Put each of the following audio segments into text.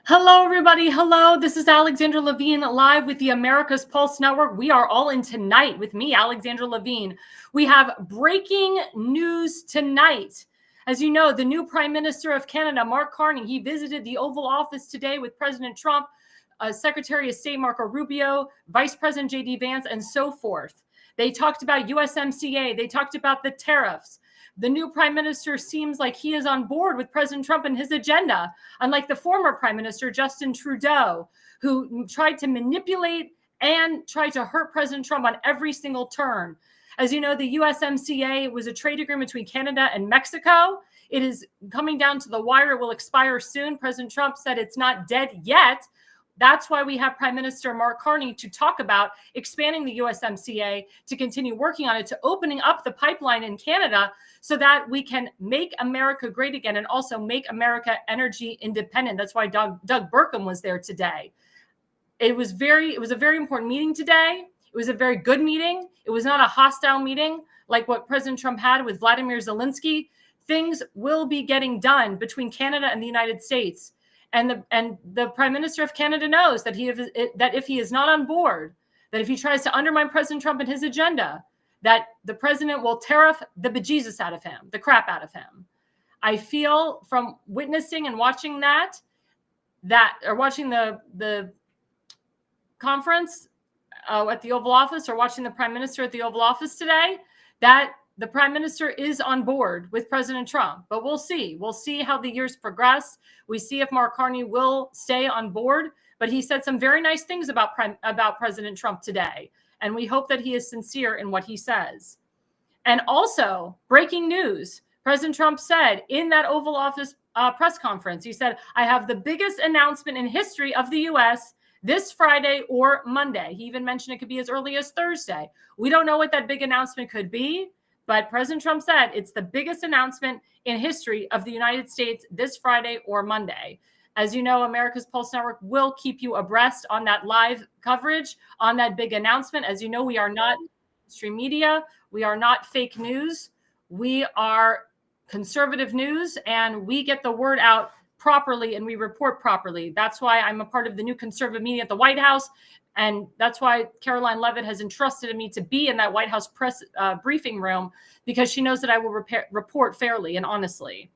Hello, everybody. Hello. This is Alexandra Levine live with the America's Pulse Network. We are all in tonight with me, Alexandra Levine. We have breaking news tonight. As you know, the new Prime Minister of Canada, Mark Carney, he visited the Oval Office today with President Trump, Secretary of State Marco Rubio, Vice President J.D. Vance, and so forth. They talked about USMCA. They talked about the tariffs. The new prime minister seems like he is on board with President Trump and his agenda, unlike the former prime minister, Justin Trudeau, who tried to manipulate and tried to hurt President Trump on every single turn. As you know, the USMCA was a trade agreement between Canada and Mexico. It is coming down to the wire. It will expire soon. President Trump said it's not dead yet. That's why we have Prime Minister Mark Carney to talk about expanding the USMCA, to continue working on it, to opening up the pipeline in Canada so that we can make America great again and also make America energy independent. That's why Doug Burkham was there today. It was a very important meeting today. It was a very good meeting. It was not a hostile meeting like what President Trump had with Vladimir Zelensky. Things will be getting done between Canada and the United States. And the Prime Minister of Canada knows that if he is not on board, that if he tries to undermine President Trump and his agenda, that the president will tariff the bejesus out of him, the crap out of him. I feel from witnessing and watching watching the conference at the Oval Office, or watching the Prime Minister at the Oval Office today, that the Prime Minister is on board with President Trump. But we'll see. We'll see how the years progress. We see if Mark Carney will stay on board. But he said some very nice things about President Trump today. And we hope that he is sincere in what he says. And also, breaking news. President Trump said in that Oval Office press conference, he said, I have the biggest announcement in history of the U.S. this Friday or Monday. He even mentioned it could be as early as Thursday. We don't know what that big announcement could be. But President Trump said it's the biggest announcement in history of the United States this Friday or Monday. As you know, America's Pulse Network will keep you abreast on that live coverage, on that big announcement. As you know, we are not mainstream media. We are not fake news. We are conservative news, and we get the word out properly and we report properly. That's why I'm a part of the new conservative media at the White House. And that's why Caroline Levitt has entrusted me to be in that White House press briefing room, because she knows that I will report fairly and honestly.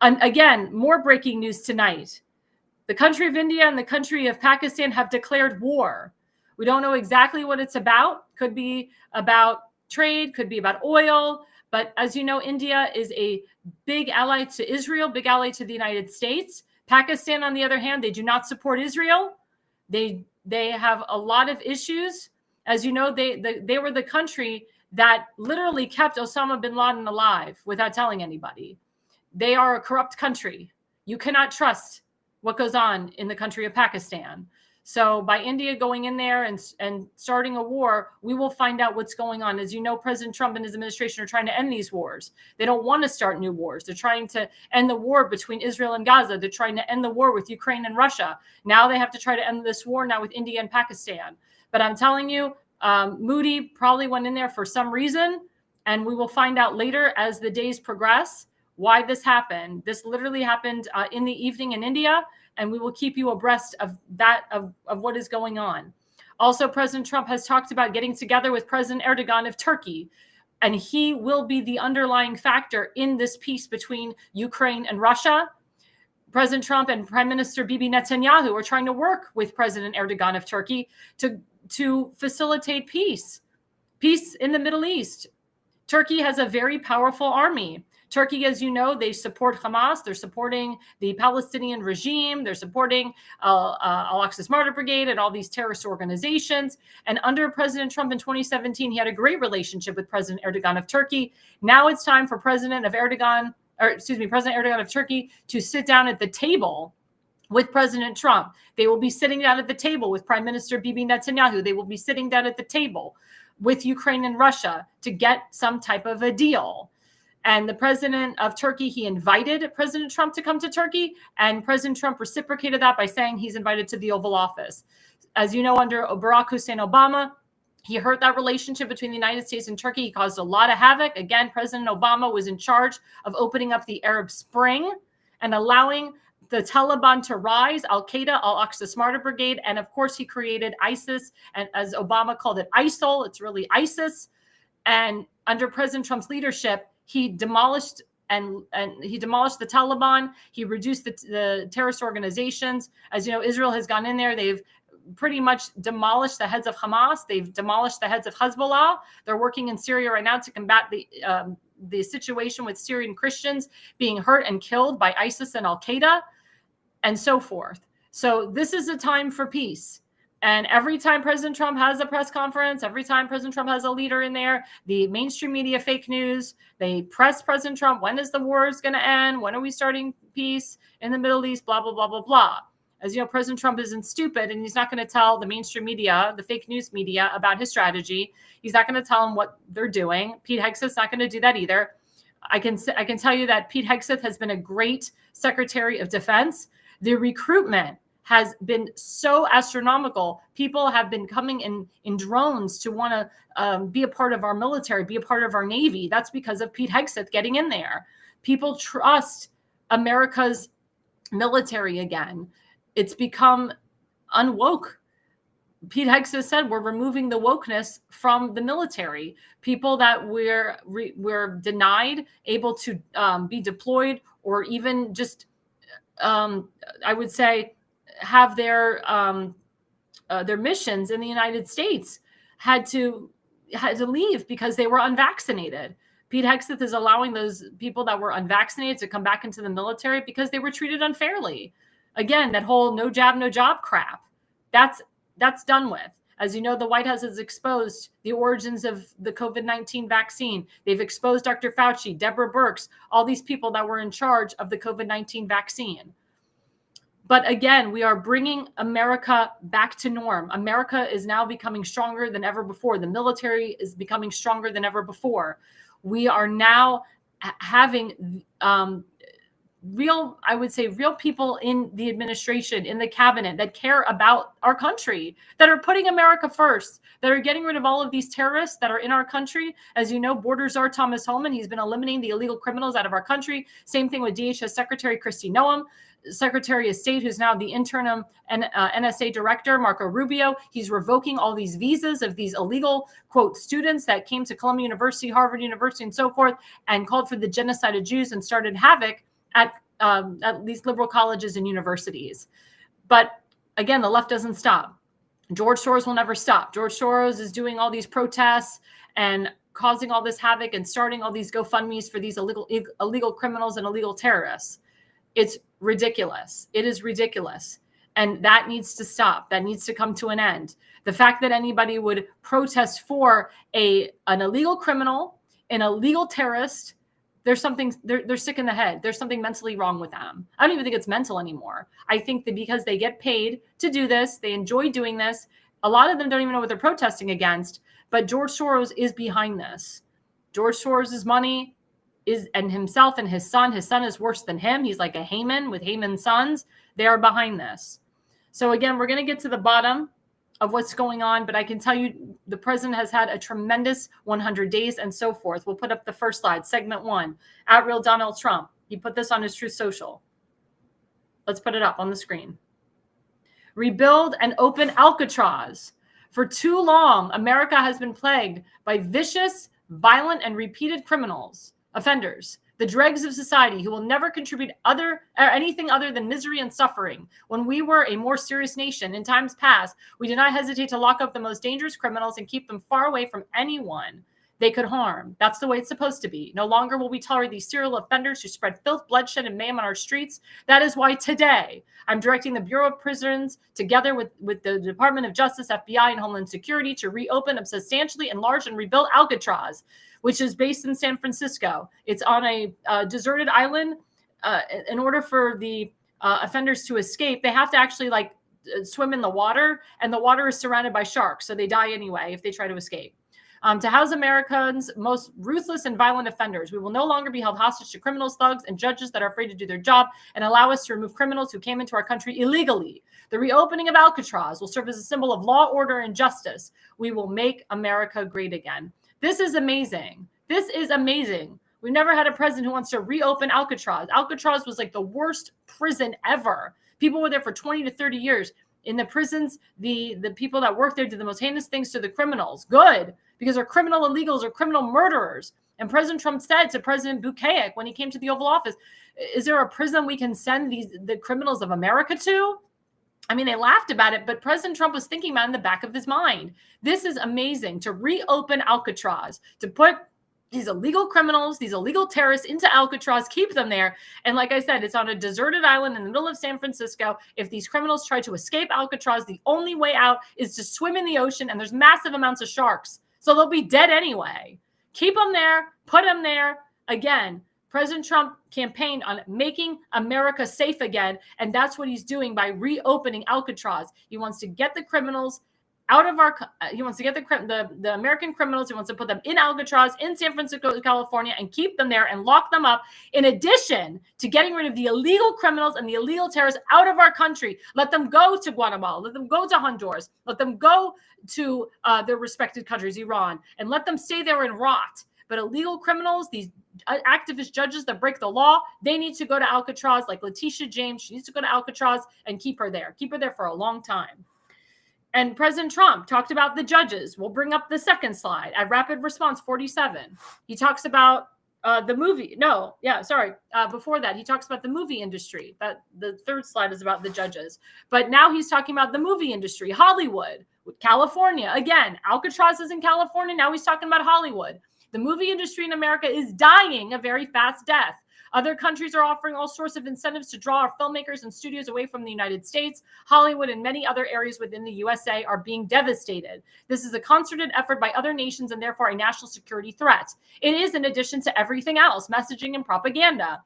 And again, more breaking news tonight. The country of India and the country of Pakistan have declared war. We don't know exactly what it's about. Could be about trade, could be about oil. But as you know, India is a big ally to Israel, big ally to the United States. Pakistan, on the other hand, they do not support Israel. They have a lot of issues. As you know, they were the country that literally kept Osama bin Laden alive without telling anybody. They are a corrupt country. You cannot trust what goes on in the country of Pakistan. So by India going in there and starting a war, we will find out what's going on. As you know, President Trump and his administration are trying to end these wars. They don't want to start new wars. They're trying to end the war between Israel and Gaza. They're trying to end the war with Ukraine and Russia. Now they have to try to end this war now with India and Pakistan. But I'm telling you, Moody probably went in there for some reason, and we will find out later as the days progress why this happened. This literally happened in the evening in India, and we will keep you abreast of that, of what is going on. Also, President Trump has talked about getting together with President Erdogan of Turkey, and he will be the underlying factor in this peace between Ukraine and Russia. President Trump and Prime Minister Bibi Netanyahu are trying to work with President Erdogan of Turkey to facilitate peace in the Middle East. Turkey has a very powerful army. Turkey, as you know, they support Hamas. They're supporting the Palestinian regime. They're supporting Al-Aqsa's Martyr Brigade and all these terrorist organizations. And under President Trump in 2017, he had a great relationship with President Erdogan of Turkey. Now it's time for President Erdogan of Turkey to sit down at the table with President Trump. They will be sitting down at the table with Prime Minister Bibi Netanyahu. They will be sitting down at the table with Ukraine and Russia to get some type of a deal. And the president of Turkey, he invited President Trump to come to Turkey, and President Trump reciprocated that by saying he's invited to the Oval Office. As you know, under Barack Hussein Obama, he hurt that relationship between the United States and Turkey. He caused a lot of havoc. Again, President Obama was in charge of opening up the Arab Spring and allowing the Taliban to rise, Al-Qaeda, Al-Aqsa Smarter Brigade, and of course he created ISIS, and as Obama called it, ISIL, it's really ISIS. And under President Trump's leadership, he demolished he demolished the Taliban. He reduced the terrorist organizations. As you know, Israel has gone in there. They've pretty much demolished the heads of Hamas. They've demolished the heads of Hezbollah. They're working in Syria right now to combat the situation with Syrian Christians being hurt and killed by ISIS and Al-Qaeda and so forth. So this is a time for peace. And every time President Trump has a press conference, every time President Trump has a leader in there, the mainstream media, fake news, they press President Trump. When is the wars going to end? When are we starting peace in the Middle East? Blah, blah, blah, blah, blah. As you know, President Trump isn't stupid, and he's not going to tell the mainstream media, the fake news media, about his strategy. He's not going to tell them what they're doing. Pete Hegseth's not going to do that either. I can tell you that Pete Hegseth has been a great Secretary of Defense. The recruitment has been so astronomical. People have been coming in drones to want to be a part of our military, be a part of our Navy. That's because of Pete Hegseth getting in there. People trust America's military again. It's become unwoke. Pete Hegseth said we're removing the wokeness from the military. People that we're denied able to be deployed, or even just I would say have their missions in the United States had to leave because they were unvaccinated. Pete Hegseth is allowing those people that were unvaccinated to come back into the military because they were treated unfairly. Again, that whole no jab, no job crap, that's done with. As you know, the White House has exposed the origins of the COVID-19 vaccine. They've exposed Dr. Fauci, Deborah Birx, all these people that were in charge of the COVID-19 vaccine. But again, we are bringing America back to norm. America is now becoming stronger than ever before. The military is becoming stronger than ever before. We are now having real people in the administration, in the cabinet that care about our country, that are putting America first, that are getting rid of all of these terrorists that are in our country. As you know, Border Czar Thomas Homan, he's been eliminating the illegal criminals out of our country. Same thing with DHS Secretary Kristi Noem, Secretary of State, who's now the interim NSA director, Marco Rubio. He's revoking all these visas of these illegal, quote, students that came to Columbia University, Harvard University, and so forth, and called for the genocide of Jews and started havoc at these liberal colleges and universities. But again, the left doesn't stop. George Soros will never stop. George Soros is doing all these protests and causing all this havoc and starting all these GoFundMes for these illegal criminals and illegal terrorists. It's ridiculous. It is ridiculous. And that needs to stop. That needs to come to an end. The fact that anybody would protest for an illegal criminal, an illegal terrorist, they're sick in the head. There's something mentally wrong with them. I don't even think it's mental anymore. I think that because they get paid to do this, they enjoy doing this. A lot of them don't even know what they're protesting against, but George Soros is behind this. George Soros' money and himself and his son is worse than him. He's like a Haman with Haman's sons. They are behind this. So again, we're going to get to the bottom of what's going on, but I can tell you the president has had a tremendous 100 days and so forth. We'll put up the first slide, segment 1, @Real Donald Trump. He put this on his Truth Social. Let's put it up on the screen. Rebuild and open Alcatraz. For too long, America has been plagued by vicious, violent, and repeated offenders, the dregs of society who will never contribute anything other than misery and suffering. When we were a more serious nation in times past, we did not hesitate to lock up the most dangerous criminals and keep them far away from anyone they could harm. That's the way it's supposed to be. No longer will we tolerate these serial offenders who spread filth, bloodshed, and mayhem on our streets. That is why today I'm directing the Bureau of Prisons, together with the Department of Justice, FBI, and Homeland Security, to reopen a substantially enlarged and rebuilt Alcatraz, which is based in San Francisco. It's on a deserted island. In order for the offenders to escape, they have to actually swim in the water, and the water is surrounded by sharks, so they die anyway if they try to escape. To house Americans' most ruthless and violent offenders. We will no longer be held hostage to criminals, thugs, and judges that are afraid to do their job, and allow us to remove criminals who came into our country illegally. The reopening of Alcatraz will serve as a symbol of law, order, and justice. We will make America great again. This is amazing. This is amazing. We've never had a president who wants to reopen Alcatraz. Alcatraz was like the worst prison ever. People were there for 20 to 30 years. In the prisons, the people that work there do the most heinous things to the criminals. Good, because they're criminal illegals or criminal murderers. And President Trump said to President Bukaic when he came to the Oval Office, is there a prison we can send the criminals of America to? I mean, they laughed about it, but President Trump was thinking about it in the back of his mind. This is amazing, to reopen Alcatraz, to put these illegal criminals, these illegal terrorists into Alcatraz, keep them there. And like I said, it's on a deserted island in the middle of San Francisco. If these criminals try to escape Alcatraz, the only way out is to swim in the ocean, and there's massive amounts of sharks. So they'll be dead anyway. Keep them there, put them there. Again, President Trump campaigned on making America safe again, and that's what he's doing by reopening Alcatraz. He wants to get the criminals out of he wants to get the American criminals. He wants to put them in Alcatraz in San Francisco, California, and keep them there and lock them up, in addition to getting rid of the illegal criminals and the illegal terrorists out of our country. Let them go to Guatemala, let them go to Honduras, let them go to their respected countries, Iran, and let them stay there and rot. But illegal criminals, these activist judges that break the law, they need to go to Alcatraz. Like Letitia James, she needs to go to Alcatraz and keep her there for a long time. And President Trump talked about the judges. We'll bring up the second slide at Rapid Response 47. He talks about the movie. Before that, he talks about the movie industry. That the third slide is about the judges. But now he's talking about the movie industry, Hollywood, California. Again, Alcatraz is in California. Now he's talking about Hollywood. The movie industry in America is dying a very fast death. Other countries are offering all sorts of incentives to draw our filmmakers and studios away from the United States. Hollywood and many other areas within the USA are being devastated. This is a concerted effort by other nations and therefore a national security threat. It is in addition to everything else, messaging and propaganda.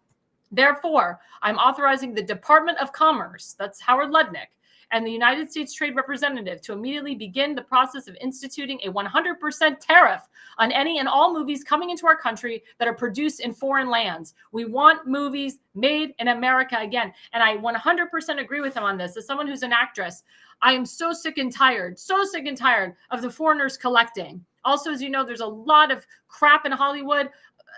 Therefore, I'm authorizing the Department of Commerce, that's Howard Lutnick, and the United States Trade Representative to immediately begin the process of instituting a 100% tariff on any and all movies coming into our country that are produced in foreign lands. We want movies made in America again. And I 100% agree with him on this. As someone who's an actress, I am so sick and tired of the foreigners collecting. Also, as you know, there's a lot of crap in Hollywood.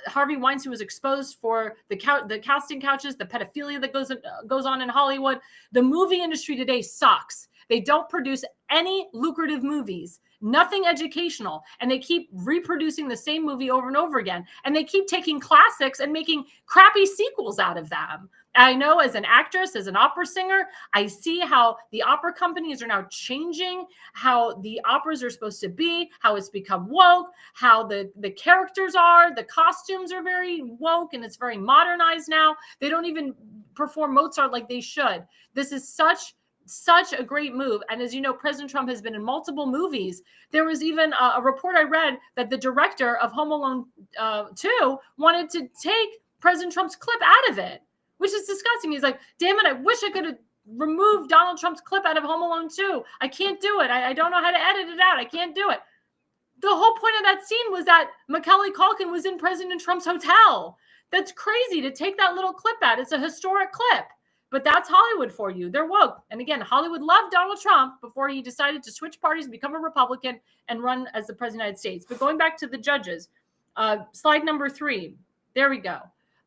Harvey Weinstein was exposed for the casting couches, the pedophilia that goes on in Hollywood. The movie industry today sucks. They don't produce any lucrative movies, nothing educational, and they keep reproducing the same movie over and over again. And they keep taking classics and making crappy sequels out of them. I know as an actress, as an opera singer, I see how the opera companies are now changing how the operas are supposed to be, how it's become woke, how the characters are, the costumes are very woke and it's very modernized now. They don't even perform Mozart like they should. This is such a great move. And as you know, President Trump has been in multiple movies. There was even a report I read that the director of Home Alone 2 wanted to take President Trump's clip out of it, which is disgusting. He's like, damn it, I wish I could have removed Donald Trump's clip out of Home Alone 2. I can't do it. I don't know how to edit it out. I can't do it. The whole point of that scene was that Macaulay Culkin was in President Trump's hotel. That's crazy to take that little clip out. It's a historic clip. But that's Hollywood for you. They're woke. And again, Hollywood loved Donald Trump before he decided to switch parties and become a Republican and run as the president of the United States. But going back to the judges, slide number 3. There we go.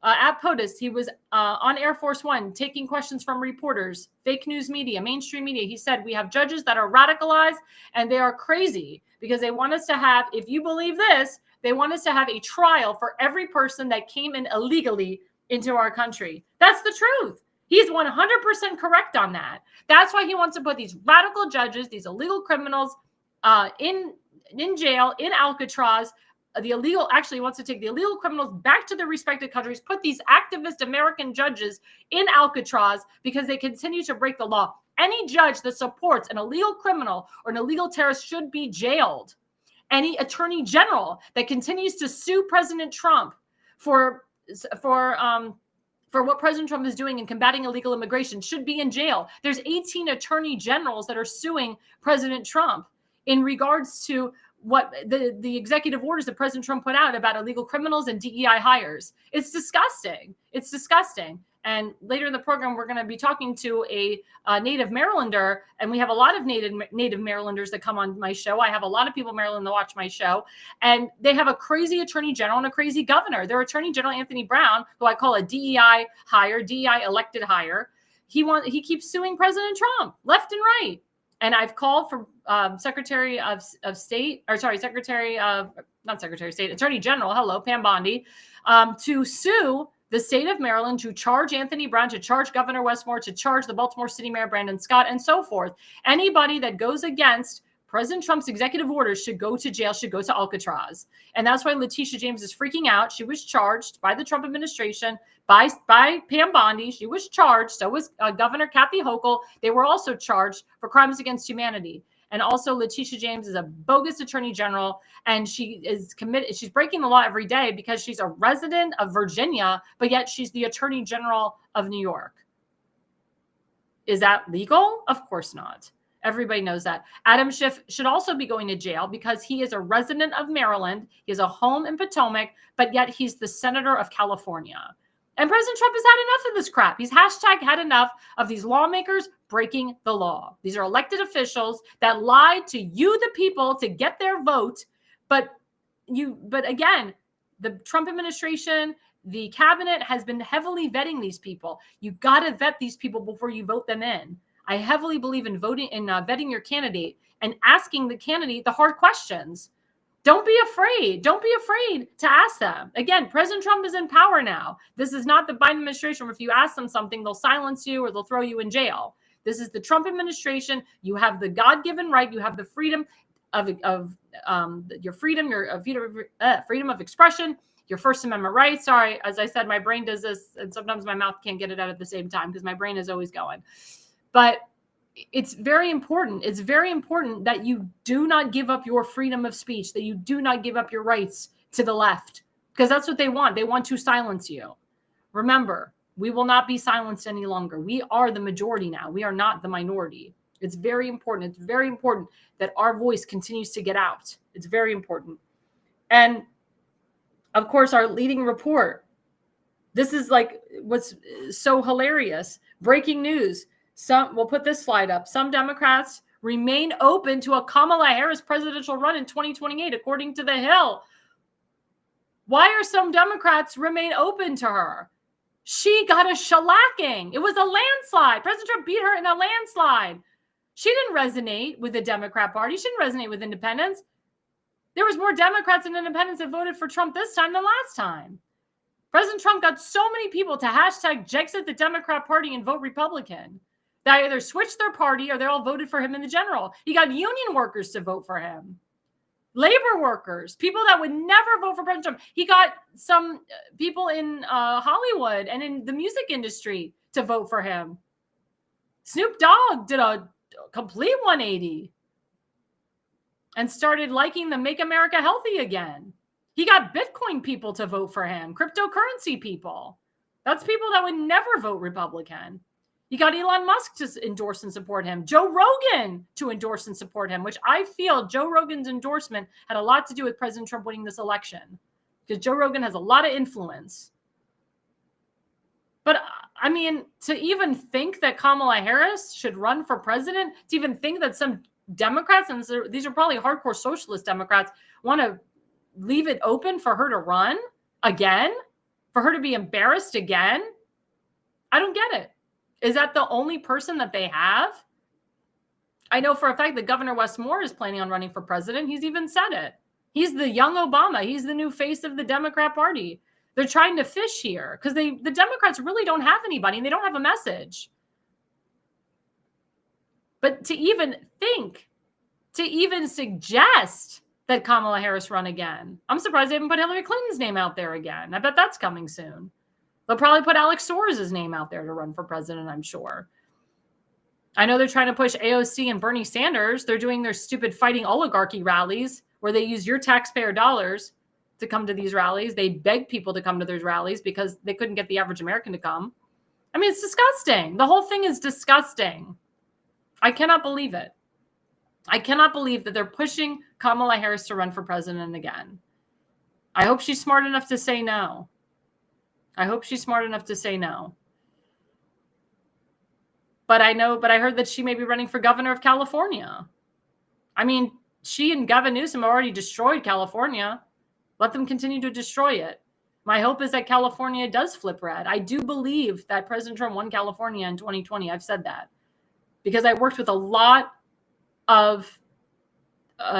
At POTUS, he was on Air Force One taking questions from reporters, fake news media, mainstream media. He said, we have judges that are radicalized and they are crazy because they want us to have, if you believe this, they want us to have a trial for every person that came in illegally into our country. That's the truth. He's 100% correct on that. That's why he wants to put these radical judges, these illegal criminals in jail, in Alcatraz. He wants to take the illegal criminals back to their respective countries, put these activist American judges in Alcatraz because they continue to break the law. Any judge that supports an illegal criminal or an illegal terrorist should be jailed. Any attorney general that continues to sue President Trump for what President Trump is doing in combating illegal immigration should be in jail. There's 18 attorney generals that are suing President Trump in regards to what the executive orders that President Trump put out about illegal criminals and DEI hires. It's disgusting. It's disgusting. And later in the program, we're going to be talking to a native Marylander, and we have a lot of native Marylanders that come on my show. I have a lot of people in Maryland that watch my show, and they have a crazy attorney general and a crazy governor. Their attorney general, Anthony Brown, who I call a DEI hire, DEI elected hire, he keeps suing President Trump left and right. And I've called for Secretary of State, or sorry, not Secretary of State, Attorney General, Pam Bondi, to sue the state of Maryland, to charge Anthony Brown, to charge Governor Westmore, to charge the Baltimore City Mayor Brandon Scott, and so forth. Anybody that goes against President Trump's executive orders should go to jail, should go to Alcatraz. And that's why Letitia James is freaking out. She was charged by the Trump administration, by Pam Bondi. She was charged. So was Governor Kathy Hochul. They were also charged for crimes against humanity. And also Letitia James is a bogus attorney general, and she is committed. She's breaking the law every day because she's a resident of Virginia, but yet she's the attorney general of New York. Is that legal? Of course not. Everybody knows that. Adam Schiff should also be going to jail because he is a resident of Maryland. He has a home in Potomac, but yet he's the senator of California. And President Trump has had enough of this crap. He's had enough of these lawmakers breaking the law. These are elected officials that lied to you, the people, to get their vote. But again, the Trump administration, the cabinet has been heavily vetting these people. You got to vet these people before you vote them in. I heavily believe in vetting your candidate and asking the candidate the hard questions. Don't be afraid. Don't be afraid to ask them. Again, President Trump is in power now. This is not the Biden administration where if you ask them something, they'll silence you or they'll throw you in jail. This is the Trump administration. You have the God-given right. You have the freedom of your freedom of expression, your First Amendment rights. Sorry, as I said, my brain does this, and sometimes my mouth can't get it out at the same time because my brain is always going. But it's very important. It's very important that you do not give up your freedom of speech, that you do not give up your rights to the left, because that's what they want. They want to silence you. Remember, we will not be silenced any longer. We are the majority now. We are not the minority. It's very important. It's very important that our voice continues to get out. It's very important. And of course, our leading report. This is like what's so hilarious. Breaking news. We'll put this slide up. Some Democrats remain open to a Kamala Harris presidential run in 2028, according to The Hill. Why are some Democrats remain open to her? She got a shellacking. It was a landslide. President Trump beat her in a landslide. She didn't resonate with the Democrat Party. She didn't resonate with independents. There was more Democrats and independents that voted for Trump this time than last time. President Trump got so many people to hashtag Jexit the Democrat Party and vote Republican. They either switched their party or they all voted for him in the general. He got union workers to vote for him, labor workers, people that would never vote for President Trump. He got some people in Hollywood and in the music industry to vote for him. Snoop Dogg did a complete 180 and started liking the Make America Healthy again. He got Bitcoin people to vote for him, cryptocurrency people. That's people that would never vote Republican. You got Elon Musk to endorse and support him. Joe Rogan to endorse and support him, which I feel Joe Rogan's endorsement had a lot to do with President Trump winning this election, because Joe Rogan has a lot of influence. But I mean, to even think that Kamala Harris should run for president, to even think that some Democrats, and these are probably hardcore socialist Democrats, want to leave it open for her to run again, for her to be embarrassed again. I don't get it. Is that the only person that they have? I know for a fact that Governor Westmore is planning on running for president. He's even said it. He's the young Obama. He's the new face of the Democrat Party. They're trying to fish here because the Democrats really don't have anybody and they don't have a message. But to even think, to even suggest that Kamala Harris run again, I'm surprised they haven't put Hillary Clinton's name out there again. I bet that's coming soon. They'll probably put Alex Soares' name out there to run for president, I'm sure. I know they're trying to push AOC and Bernie Sanders. They're doing their stupid fighting oligarchy rallies where they use your taxpayer dollars to come to these rallies. They beg people to come to those rallies because they couldn't get the average American to come. I mean, it's disgusting. The whole thing is disgusting. I cannot believe it. I cannot believe that they're pushing Kamala Harris to run for president again. I hope she's smart enough to say no. I hope she's smart enough to say no. But I heard that she may be running for governor of California. I mean, she and Gavin Newsom already destroyed California. Let them continue to destroy it. My hope is that California does flip red. I do believe that President Trump won California in 2020. I've said that because I worked with a lot of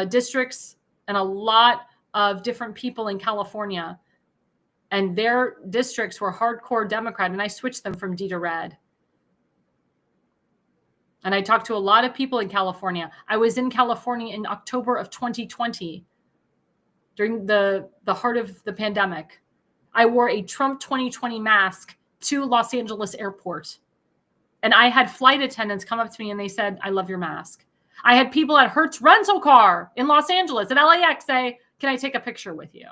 districts and a lot of different people in California, and their districts were hardcore Democrat, and I switched them from D to red. And I talked to a lot of people in California. I was in California in October of 2020 during the heart of the pandemic. I wore a Trump 2020 mask to Los Angeles airport. And I had flight attendants come up to me and they said, "I love your mask." I had people at Hertz rental car in Los Angeles at LAX say, "Can I take a picture with you?"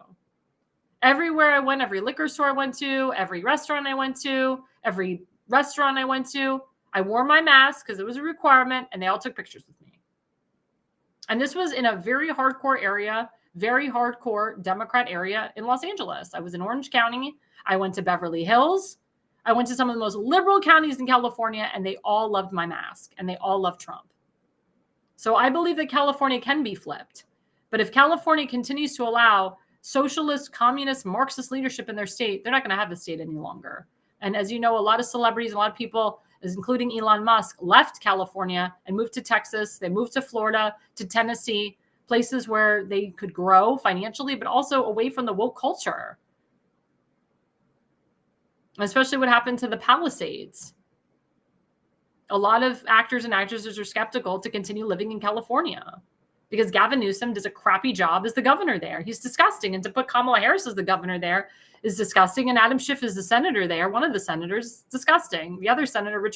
Everywhere I went, every liquor store I went to, every restaurant I went to, I wore my mask because it was a requirement, and they all took pictures with me. And this was in a very hardcore area, very hardcore Democrat area in Los Angeles. I was in Orange County. I went to Beverly Hills. I went to some of the most liberal counties in California, and they all loved my mask, and they all loved Trump. So I believe that California can be flipped. But if California continues to allow socialist, communist, Marxist leadership in their state, they're not going to have a state any longer. And as you know, a lot of celebrities, a lot of people, including Elon Musk, left California and moved to Texas. They moved to Florida, to Tennessee, places where they could grow financially, but also away from the woke culture. Especially what happened to the Palisades. A lot of actors and actresses are skeptical to continue living in California because Gavin Newsom does a crappy job as the governor there. He's disgusting. And to put Kamala Harris as the governor there is disgusting. And Adam Schiff is the senator there, one of the senators, disgusting. The other senator, Rob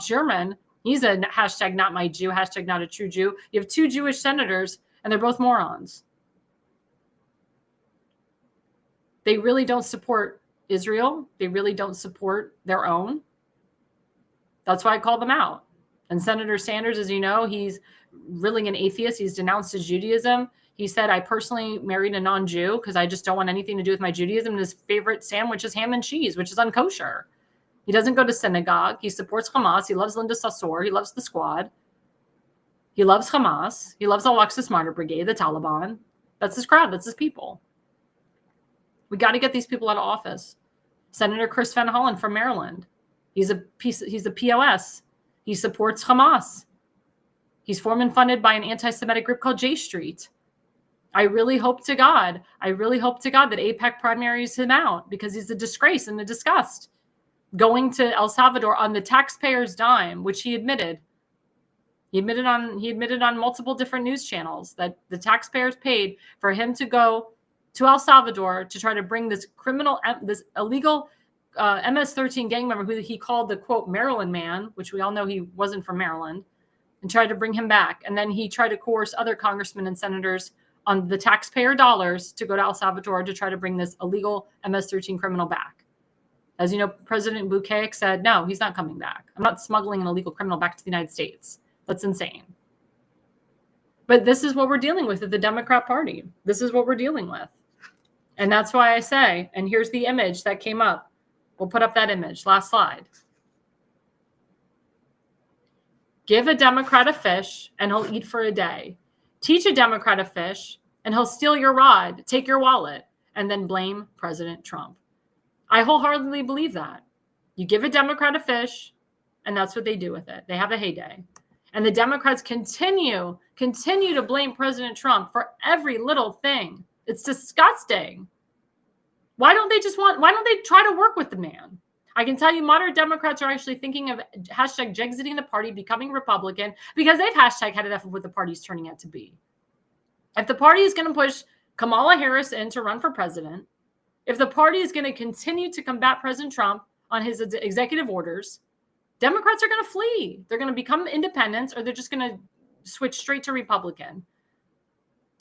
Sherman, he's a hashtag not my Jew, hashtag not a true Jew. You have two Jewish senators, and they're both morons. They really don't support Israel. They really don't support their own. That's why I call them out. And Senator Sanders, as you know, he's really an atheist. He's denounced his Judaism. He said, "I personally married a non-Jew because I just don't want anything to do with my Judaism. And his favorite sandwich is ham and cheese, which is unkosher." He doesn't go to synagogue. He supports Hamas. He loves Linda Sarsour. He loves the Squad. He loves Hamas. He loves Al-Aqsa Martyr Brigade, the Taliban. That's his crowd. That's his people. We got to get these people out of office. Senator Chris Van Hollen from Maryland. He's a POS. He supports Hamas. He's formed and funded by an anti-Semitic group called J Street. I really hope to God that AIPAC primaries him out because he's a disgrace and a disgust. Going to El Salvador on the taxpayers' dime, which he admitted. He admitted on multiple different news channels that the taxpayers paid for him to go to El Salvador to try to bring this illegal MS-13 gang member who he called the, quote, Maryland man, which we all know he wasn't from Maryland, and tried to bring him back. And then he tried to coerce other congressmen and senators on the taxpayer dollars to go to El Salvador to try to bring this illegal MS-13 criminal back. As you know, President Bukele said, no, he's not coming back. I'm not smuggling an illegal criminal back to the United States. That's insane. But this is what we're dealing with at the Democrat Party. This is what we're dealing with. And that's why I say, and here's the image that came up. We'll put up that image. Last slide. Give a Democrat a fish and he'll eat for a day. Teach a Democrat a fish and he'll steal your rod, take your wallet, and then blame President Trump. I wholeheartedly believe that. You give a Democrat a fish, and that's what they do with it. They have a heyday. And the Democrats continue to blame President Trump for every little thing. It's disgusting. Why don't they try to work with the man? I can tell you moderate Democrats are actually thinking of hashtag Jexiting the party, becoming Republican, because they've hashtag had enough of what the party's turning out to be. If the party is going to push Kamala Harris in to run for president, if the party is going to continue to combat President Trump on his executive orders, Democrats are going to flee. They're going to become independents, or they're just going to switch straight to Republican.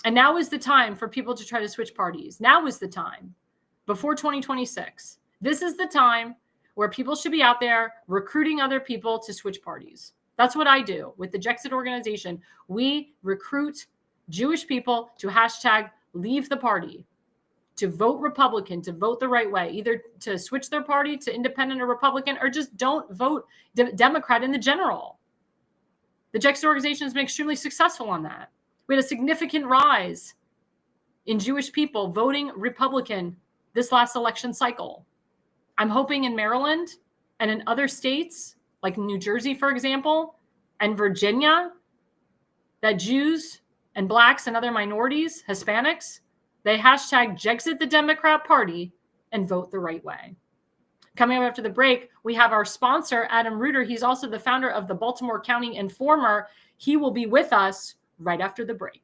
And now is the time for people to try to switch parties. Now is the time. Before 2026. This is the time where people should be out there recruiting other people to switch parties. That's what I do with the Jexit organization. We recruit Jewish people to hashtag leave the party, to vote Republican, to vote the right way, either to switch their party to independent or Republican, or just don't vote Democrat in the general. The Jexit organization has been extremely successful on that. We had a significant rise in Jewish people voting Republican this last election cycle. I'm hoping in Maryland and in other states, like New Jersey, for example, and Virginia, that Jews and Blacks and other minorities, Hispanics, they hashtag Jexit the Democrat Party and vote the right way. Coming up after the break, we have our sponsor, Adam Reuter. He's also the founder of the Baltimore County Informer. He will be with us right after the break.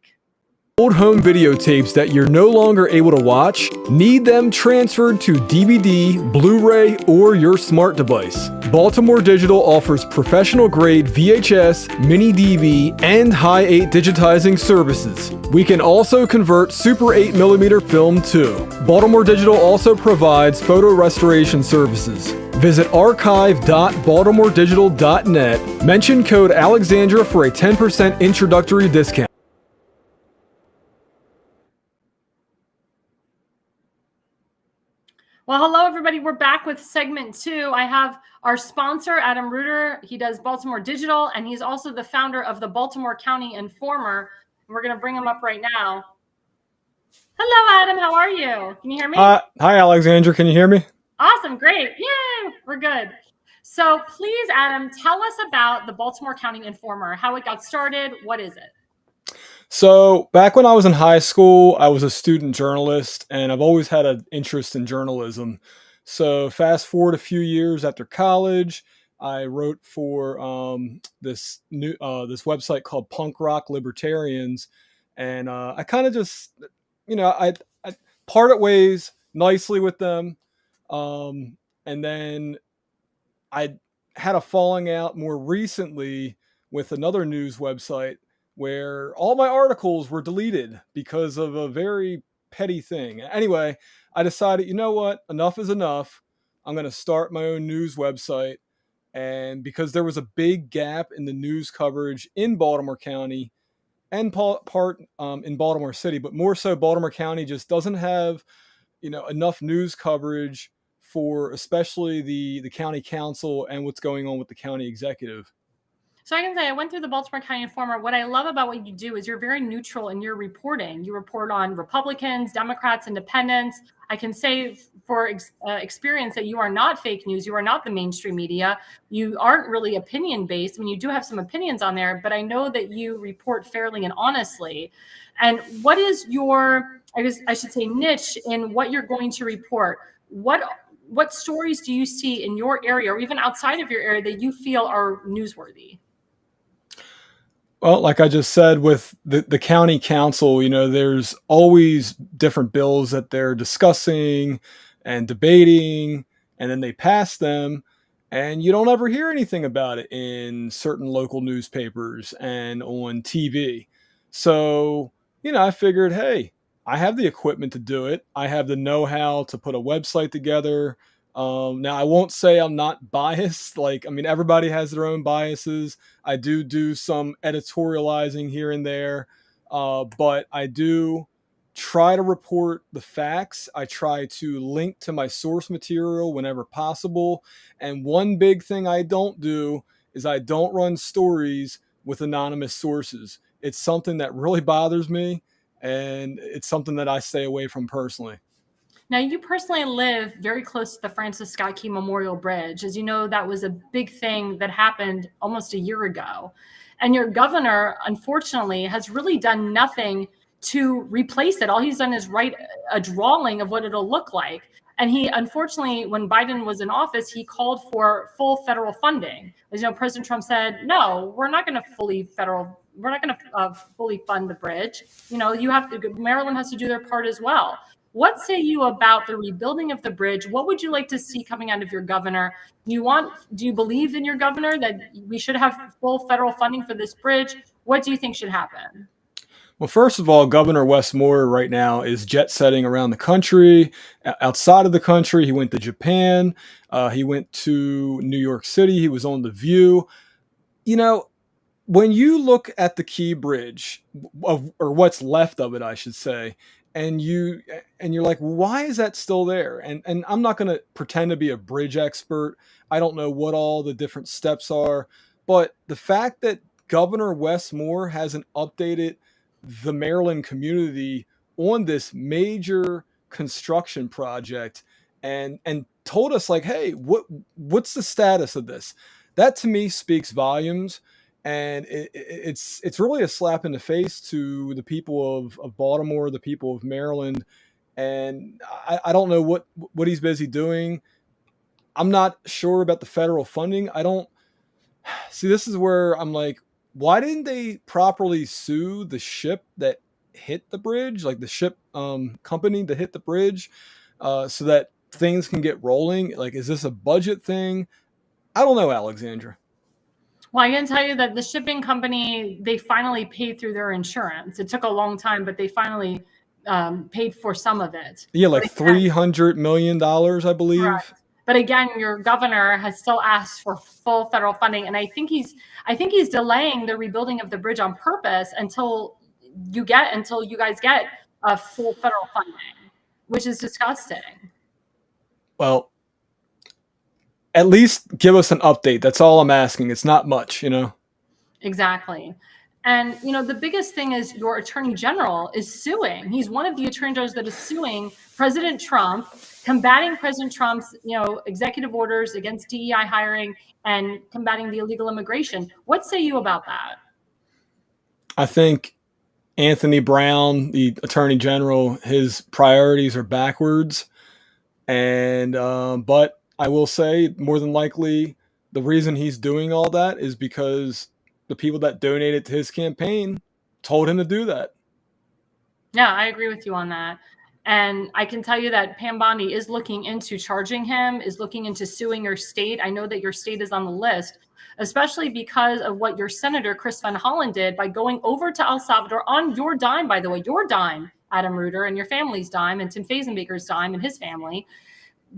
Old home videotapes that you're no longer able to watch? Need them transferred to DVD, Blu-ray, or your smart device? Baltimore Digital offers professional-grade VHS, mini DV, and high 8 digitizing services. We can also convert Super 8mm film too. Baltimore Digital also provides photo restoration services. Visit archive.baltimoredigital.net. Mention code Alexandra for a 10% introductory discount. Well, hello, everybody. We're back with segment 2. I have our sponsor, Adam Reuter. He does Baltimore Digital, and he's also the founder of the Baltimore County Informer. We're going to bring him up right now. Hello, Adam. How are you? Can you hear me? Hi, Alexandra. Can you hear me? Awesome. Great. Yay. We're good. So please, Adam, tell us about the Baltimore County Informer, how it got started. What is it? So back when I was in high school, I was a student journalist, and I've always had an interest in journalism. So fast forward a few years after college, I wrote for this website called Punk Rock Libertarians, and I kind of just, I parted ways nicely with them, and then I had a falling out more recently with another news website where all my articles were deleted because of a very petty thing. Anyway, I decided, you know what? Enough is enough. I'm going to start my own news website. And because there was a big gap in the news coverage in Baltimore County and part in Baltimore City, but more so Baltimore County just doesn't have, enough news coverage for especially the county council and what's going on with the county executive. So I can say I went through the Baltimore County Informer. What I love about what you do is you're very neutral in your reporting. You report on Republicans, Democrats, Independents. I can say for experience that you are not fake news. You are not the mainstream media. You aren't really opinion-based. I mean, you do have some opinions on there, but I know that you report fairly and honestly. And what is your, I should say, niche in what you're going to report? What stories do you see in your area or even outside of your area that you feel are newsworthy? Well, like I just said, with the county council, there's always different bills that they're discussing and debating, and then they pass them, and you don't ever hear anything about it in certain local newspapers and on TV. So, I figured, hey, I have the equipment to do it. I have the know-how to put a website together. Now, I won't say I'm not biased. Everybody has their own biases. I do some editorializing here and there, but I do try to report the facts. I try to link to my source material whenever possible. And one big thing I don't do is I don't run stories with anonymous sources. It's something that really bothers me, and it's something that I stay away from personally. Now, you personally live very close to the Francis Scott Key Memorial Bridge. As you know, that was a big thing that happened almost a year ago. And your governor, unfortunately, has really done nothing to replace it. All he's done is write a drawing of what it'll look like. And he, unfortunately, when Biden was in office, he called for full federal funding. As you know, President Trump said, no, we're not going to fully fund the bridge. Maryland has to do their part as well. What say you about the rebuilding of the bridge? What would you like to see coming out of your governor? Do you believe in your governor that we should have full federal funding for this bridge? What do you think should happen? Well, first of all, Governor Wes Moore right now is jet setting around the country, outside of the country. He went to Japan. He went to New York City. He was on The View. When you look at the Key Bridge, or what's left of it, I should say, and you're like, why is that still there? And I'm not going to pretend to be a bridge expert. I don't know what all the different steps are, but the fact that Governor Wes Moore hasn't updated the Maryland community on this major construction project and told us like, hey, what's the status of this? That to me speaks volumes, and it's really a slap in the face to the people of Baltimore, the people of Maryland, and I don't know what he's busy doing. I'm not sure about the federal funding. I don't see. This is where I'm like, why didn't they properly sue the ship that hit the bridge, like the ship company that hit the bridge, so that things can get rolling? Like, is this a budget thing? I don't know, Alexandra. Well, I can tell you that the shipping company, they finally paid through their insurance. It took a long time, but they finally paid for some of it. Yeah, like But again, $300 million, I believe. correct. But again, your governor has still asked for full federal funding, and I think he's delaying the rebuilding of the bridge on purpose until you guys get a full federal funding, which is disgusting. Well, at least give us an update. That's all I'm asking. It's not much. Exactly. And the biggest thing is your attorney general is suing. He's one of the attorney generals that is suing President Trump, combating President Trump's executive orders against DEI hiring and combating the illegal immigration. What say you about that? I think Anthony Brown, the attorney general, his priorities are backwards. And but I will say, more than likely, the reason he's doing all that is because the people that donated to his campaign told him to do that. Yeah, I agree with you on that. And I can tell you that Pam Bondi is looking into charging him, is looking into suing your state. I know that your state is on the list, especially because of what your Senator Chris Van Hollen did by going over to El Salvador on your dime, by the way, your dime, Adam Reuter, and your family's dime, and Tim Fazenbaker's dime and his family,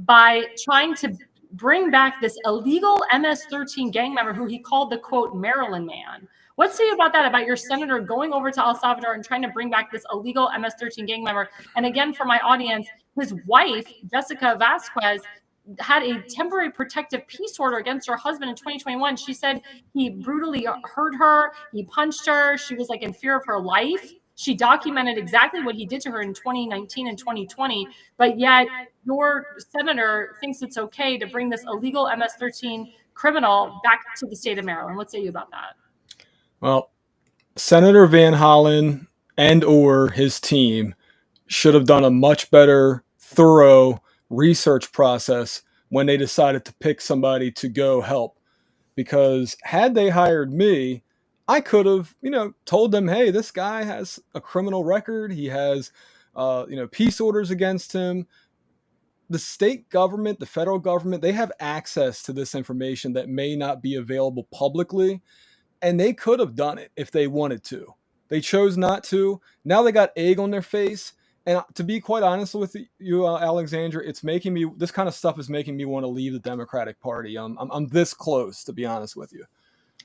by trying to bring back this illegal MS-13 gang member who he called the, quote, Maryland man. What say you about that, about your senator going over to El Salvador and trying to bring back this illegal MS-13 gang member? And again, for my audience, his wife, Jessica Vasquez, had a temporary protective peace order against her husband in 2021. She said he brutally hurt her. He punched her. She was like in fear of her life. She documented exactly what he did to her in 2019 and 2020, but yet your senator thinks it's okay to bring this illegal MS-13 criminal back to the state of Maryland. What say you about that? Well, Senator Van Hollen and or his team should have done a much better, thorough research process when they decided to pick somebody to go help. Because had they hired me, I could have, told them, hey, this guy has a criminal record. He has, peace orders against him. The state government, the federal government, they have access to this information that may not be available publicly. And they could have done it if they wanted to. They chose not to. Now they got egg on their face. And to be quite honest with you, Alexandra, this kind of stuff is making me want to leave the Democratic Party. I'm this close, to be honest with you.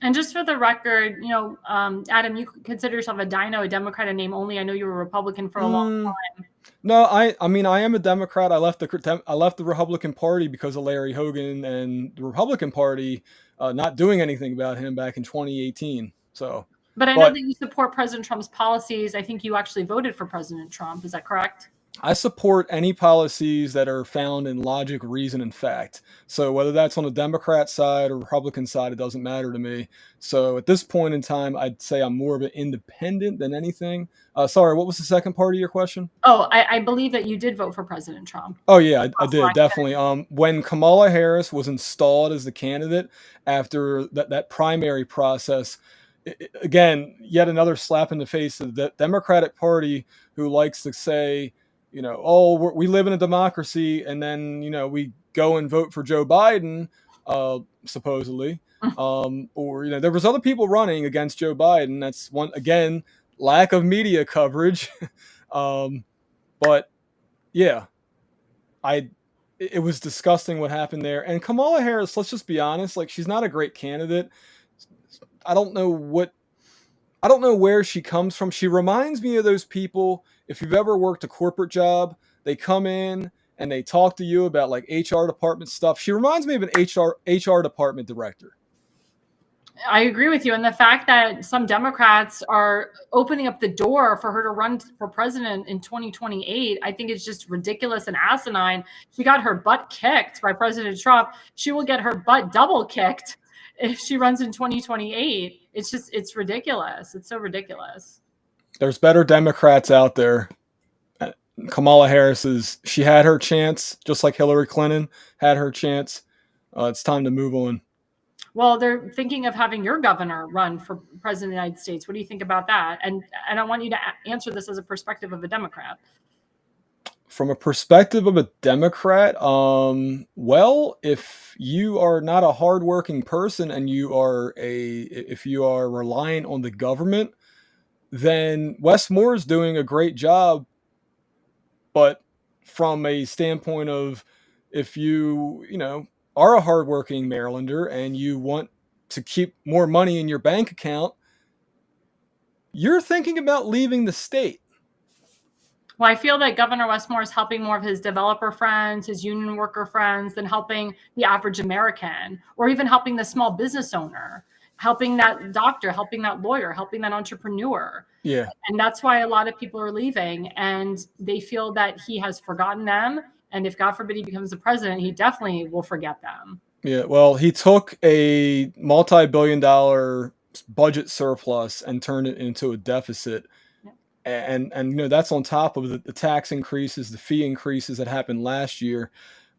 And just for the record, Adam, you consider yourself a Dino, a Democrat in name only. I know you were a Republican for a long time. No, I am a Democrat. I left the Republican Party because of Larry Hogan and the Republican Party not doing anything about him back in 2018. But I know that you support President Trump's policies. I think you actually voted for President Trump. Is that correct? I support any policies that are found in logic, reason, and fact. So whether that's on the Democrat side or Republican side, it doesn't matter to me. So at this point in time, I'd say I'm more of an independent than anything. Sorry, what was the second part of your question? Oh, I believe that you did vote for President Trump. Oh, yeah, I did, definitely. When Kamala Harris was installed as the candidate after that primary process, again, yet another slap in the face of the Democratic Party, who likes to say, we live in a democracy, and then, we go and vote for Joe Biden, supposedly. Or, there was other people running against Joe Biden. That's one, again, lack of media coverage. But yeah, it was disgusting what happened there. And Kamala Harris, let's just be honest, like, she's not a great candidate. I don't know what I don't know where she comes from. She reminds me of those people. If you've ever worked a corporate job, they come in and they talk to you about like HR department stuff. She reminds me of an HR department director. I agree with you. And the fact that some Democrats are opening up the door for her to run for president in 2028, I think it's just ridiculous and asinine. She got her butt kicked by President Trump. She will get her butt double kicked if she runs in 2028. It's ridiculous. It's so ridiculous. There's better Democrats out there. Kamala she had her chance, just like Hillary Clinton had her chance. It's time to move on. Well, they're thinking of having your governor run for president of the United States. What do you think about that? And I want you to answer this as a perspective of a Democrat. From a perspective of a Democrat, well, if you are not a hardworking person and if you are reliant on the government, then Wes Moore is doing a great job. But from a standpoint of if you are a hardworking Marylander and you want to keep more money in your bank account, you're thinking about leaving the state. Well, I feel that Governor Wes Moore is helping more of his developer friends, his union worker friends, than helping the average American, or even helping the small business owner, helping that doctor, helping that lawyer, helping that entrepreneur. Yeah. And that's why a lot of people are leaving, and they feel that he has forgotten them. And if, God forbid, he becomes the president, he definitely will forget them. Yeah, well, he took a multi-billion-dollar budget surplus and turned it into a deficit. And that's on top of the tax increases, the fee increases that happened last year.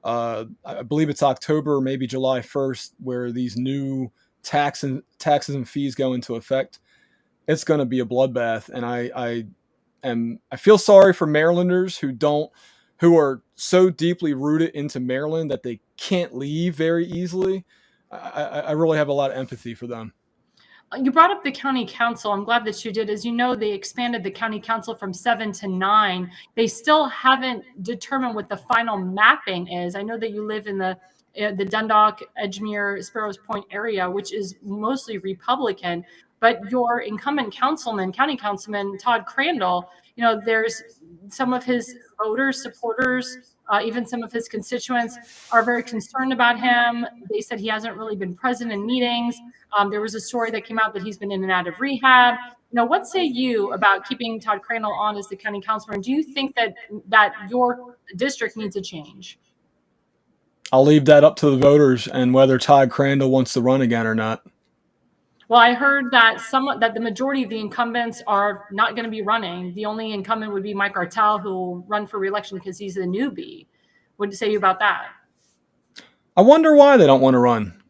I believe it's October or maybe July 1st where these new taxes and fees go into effect. It's going to be a bloodbath, and I feel sorry for Marylanders who are so deeply rooted into Maryland that they can't leave very easily. I really have a lot of empathy for them. You brought up the county council. I'm glad that you did. As you know, they expanded the county council from 7 to 9. They still haven't determined what the final mapping is. I know that you live in the Dundalk, Edgemere, Sparrows Point area, which is mostly Republican. But your incumbent county councilman, Todd Crandall, there's some of his voters, supporters, even some of his constituents are very concerned about him. They said he hasn't really been present in meetings. There was a story that came out that he's been in and out of rehab. What say you about keeping Todd Crandall on as the county councilman? Do you think that your district needs a change? I'll leave that up to the voters and whether Todd Crandall wants to run again or not. Well, I heard that the majority of the incumbents are not going to be running. The only incumbent would be Mike Artell, who will run for re-election because he's a newbie. What do you say about that? I wonder why they don't want to run.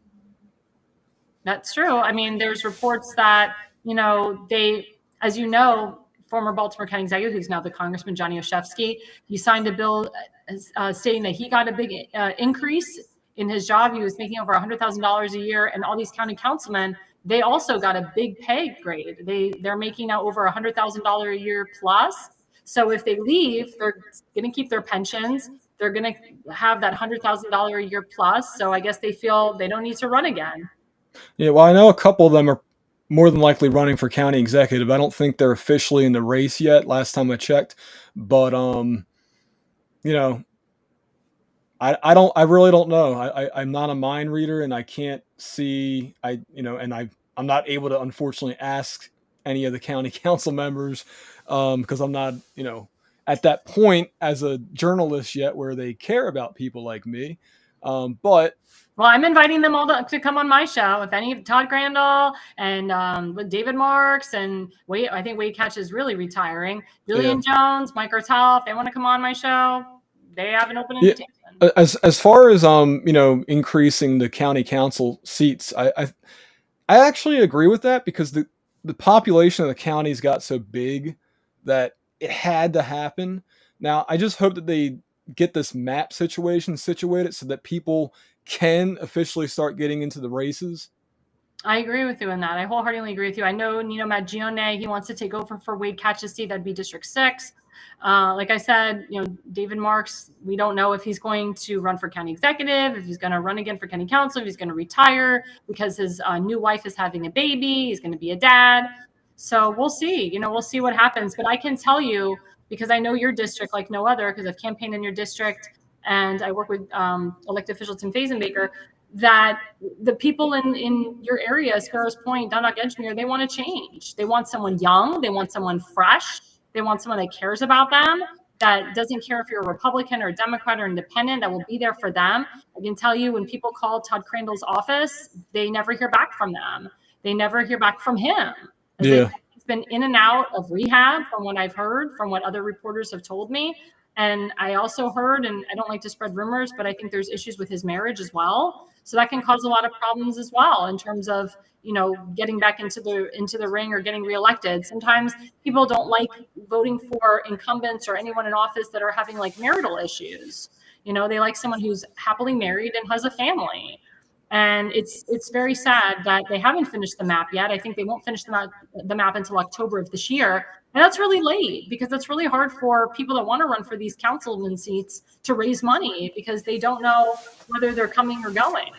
That's true. I mean, there's reports that, as you know, former Baltimore County executive, who's now the Congressman Johnny Olszewski, he signed a bill stating that he got a big increase in his job. He was making over $100,000 a year, and all these county councilmen, they also got a big pay grade. They're making now over $100,000 a year plus. So if they leave, they're going to keep their pensions. They're going to have that $100,000 a year plus. So I guess they feel they don't need to run again. Yeah, well, I know a couple of them are more than likely running for county executive. I don't think they're officially in the race yet, last time I checked. But I really don't know. I'm not a mind reader, and I can't see. I'm not able to unfortunately ask any of the county council members because I'm not at that point as a journalist yet where they care about people like me. But well, I'm inviting them all to come on my show. If any of Todd Crandall and with David Marks and I think Wade Catch is really retiring. Julian Jones, Mike Artell, if they want to come on my show, they have an open invitation. As far as increasing the county council seats, I actually agree with that because the population of the counties got so big that it had to happen. Now, I just hope that they get this map situation situated so that people can officially start getting into the races. I agree with you on that. I wholeheartedly agree with you. I know Nino Maggione, he wants to take over for Wade Catch's seat. That'd be District 6. Like I said, David Marks, we don't know if he's going to run for county executive, if he's going to run again for county council, if he's going to retire because his new wife is having a baby. He's going to be a dad. So we'll see, we'll see what happens. But I can tell you, because I know your district like no other, because I've campaigned in your district and I work with elected official Tim Fazenbaker, that the people in your area, Sparrows Point, Dundalk Edgemere, they want to change. They want someone young. They want someone fresh. They want someone that cares about them, that doesn't care if you're a Republican or a Democrat or independent, that will be there for them. I can tell you, when people call Todd Crandall's office, they never hear back from them. They never hear back from him. Yeah. He's been in and out of rehab, from what I've heard, from what other reporters have told me. And I also heard, and I don't like to spread rumors, but I think there's issues with his marriage as well. So that can cause a lot of problems as well in terms of, getting back into the ring or getting reelected. Sometimes people don't like voting for incumbents or anyone in office that are having like marital issues. They like someone who's happily married and has a family. And it's very sad that they haven't finished the map yet. I think they won't finish the map until October of this year. And that's really late, because that's really hard for people that want to run for these councilman seats to raise money, because they don't know whether they're coming or going.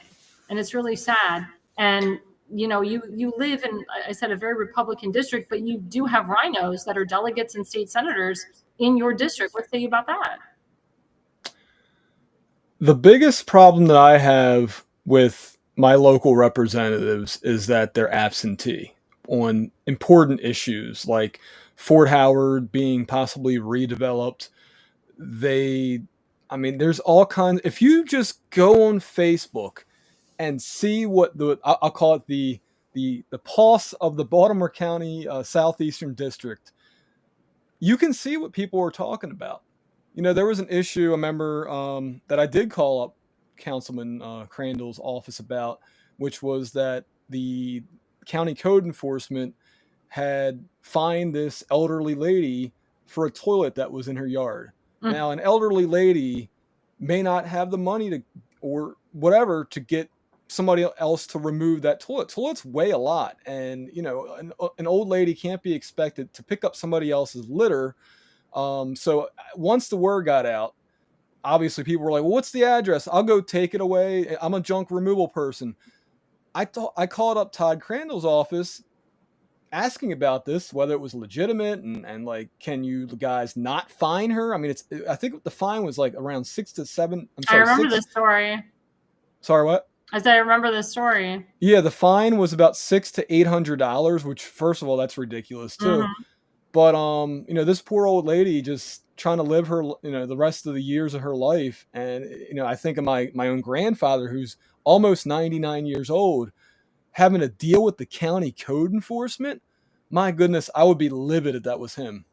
And it's really sad. And, you live in, I said, a very Republican district, but you do have rhinos that are delegates and state senators in your district. What say you about that? The biggest problem that I have with my local representatives is that they're absentee on important issues like Fort Howard being possibly redeveloped. There's all kinds. If you just go on Facebook and see what I'll call it the pulse of the Baltimore County Southeastern District, you can see what people are talking about. There was an issue, I remember, that I did call up Councilman Crandall's office about, which was that the county code enforcement had fined this elderly lady for a toilet that was in her yard. Now, an elderly lady may not have the money to, or whatever, to get somebody else to remove that toilet. Toilets weigh a lot, and an old lady can't be expected to pick up somebody else's litter. So once the word got out, obviously people were like, well, what's the address? I'll go take it away. I'm a junk removal person. I called up Todd Crandall's office asking about this, whether it was legitimate and like, can you guys not fine her? I think the fine was like around 6 to 7. I remember this story. Sorry, what? I remember this story. Yeah, the fine was about $600 to $800, which, first of all, that's ridiculous too. Mm-hmm. But this poor old lady just trying to live her, the rest of the years of her life. And, I think of my own grandfather, who's almost 99 years old, having to deal with the county code enforcement. My goodness, I would be livid if that was him.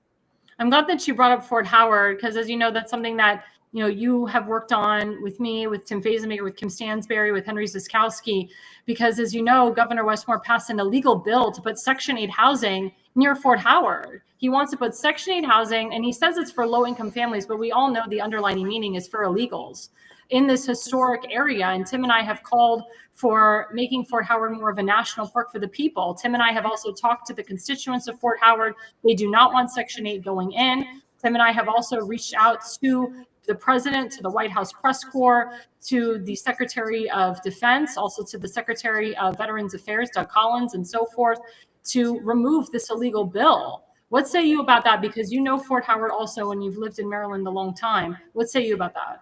I'm glad that you brought up Fort Howard, because as you know, that's something that, you have worked on with me, with Tim Fazenbaker, with Kim Stansberry, with Henry Ziskowski, because as you know, Governor Westmore passed an illegal bill to put Section 8 housing near Fort Howard. He wants to put Section 8 housing, and he says it's for low-income families, but we all know the underlying meaning is for illegals in this historic area. And Tim and I have called for making Fort Howard more of a national park for the people. Tim and I have also talked to the constituents of Fort Howard. They do not want Section 8 going in. Tim and I have also reached out to the president, to the White House press corps, to the Secretary of Defense, also to the Secretary of Veterans Affairs, Doug Collins, and so forth, to remove this illegal bill. What say you about that? Because you know Fort Howard also, and you've lived in Maryland a long time. What say you about that?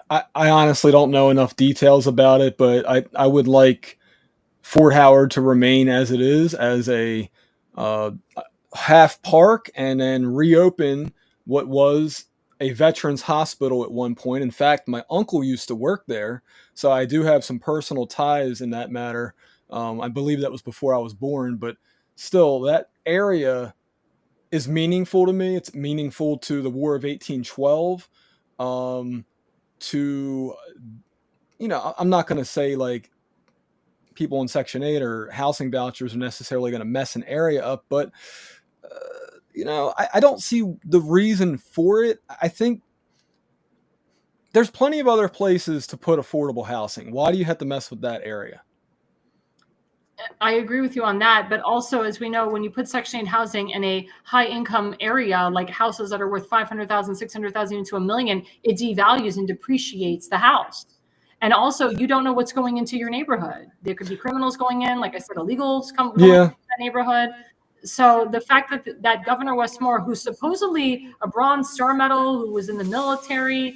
I honestly don't know enough details about it, but I would like Fort Howard to remain as it is, as a half park, and then reopen what was a veterans hospital at one point. In fact, my uncle used to work there, so I do have some personal ties in that matter. I believe that was before I was born, but still, that area is meaningful to me. It's meaningful to the War of 1812. I'm not going to say like people in Section 8 or housing vouchers are necessarily going to mess an area up, but I don't see the reason for it. I think there's plenty of other places to put affordable housing. Why do you have to mess with that area? I agree with you on that. But also, as we know, when you put Section 8 housing in a high income area, like houses that are worth $500,000, $600,000, even to $1 million, it devalues and depreciates the house. And also, you don't know what's going into your neighborhood. There could be criminals going in, like I said, illegals going into that neighborhood. So the fact that Governor Westmore, who's supposedly a Bronze Star Medal, who was in the military,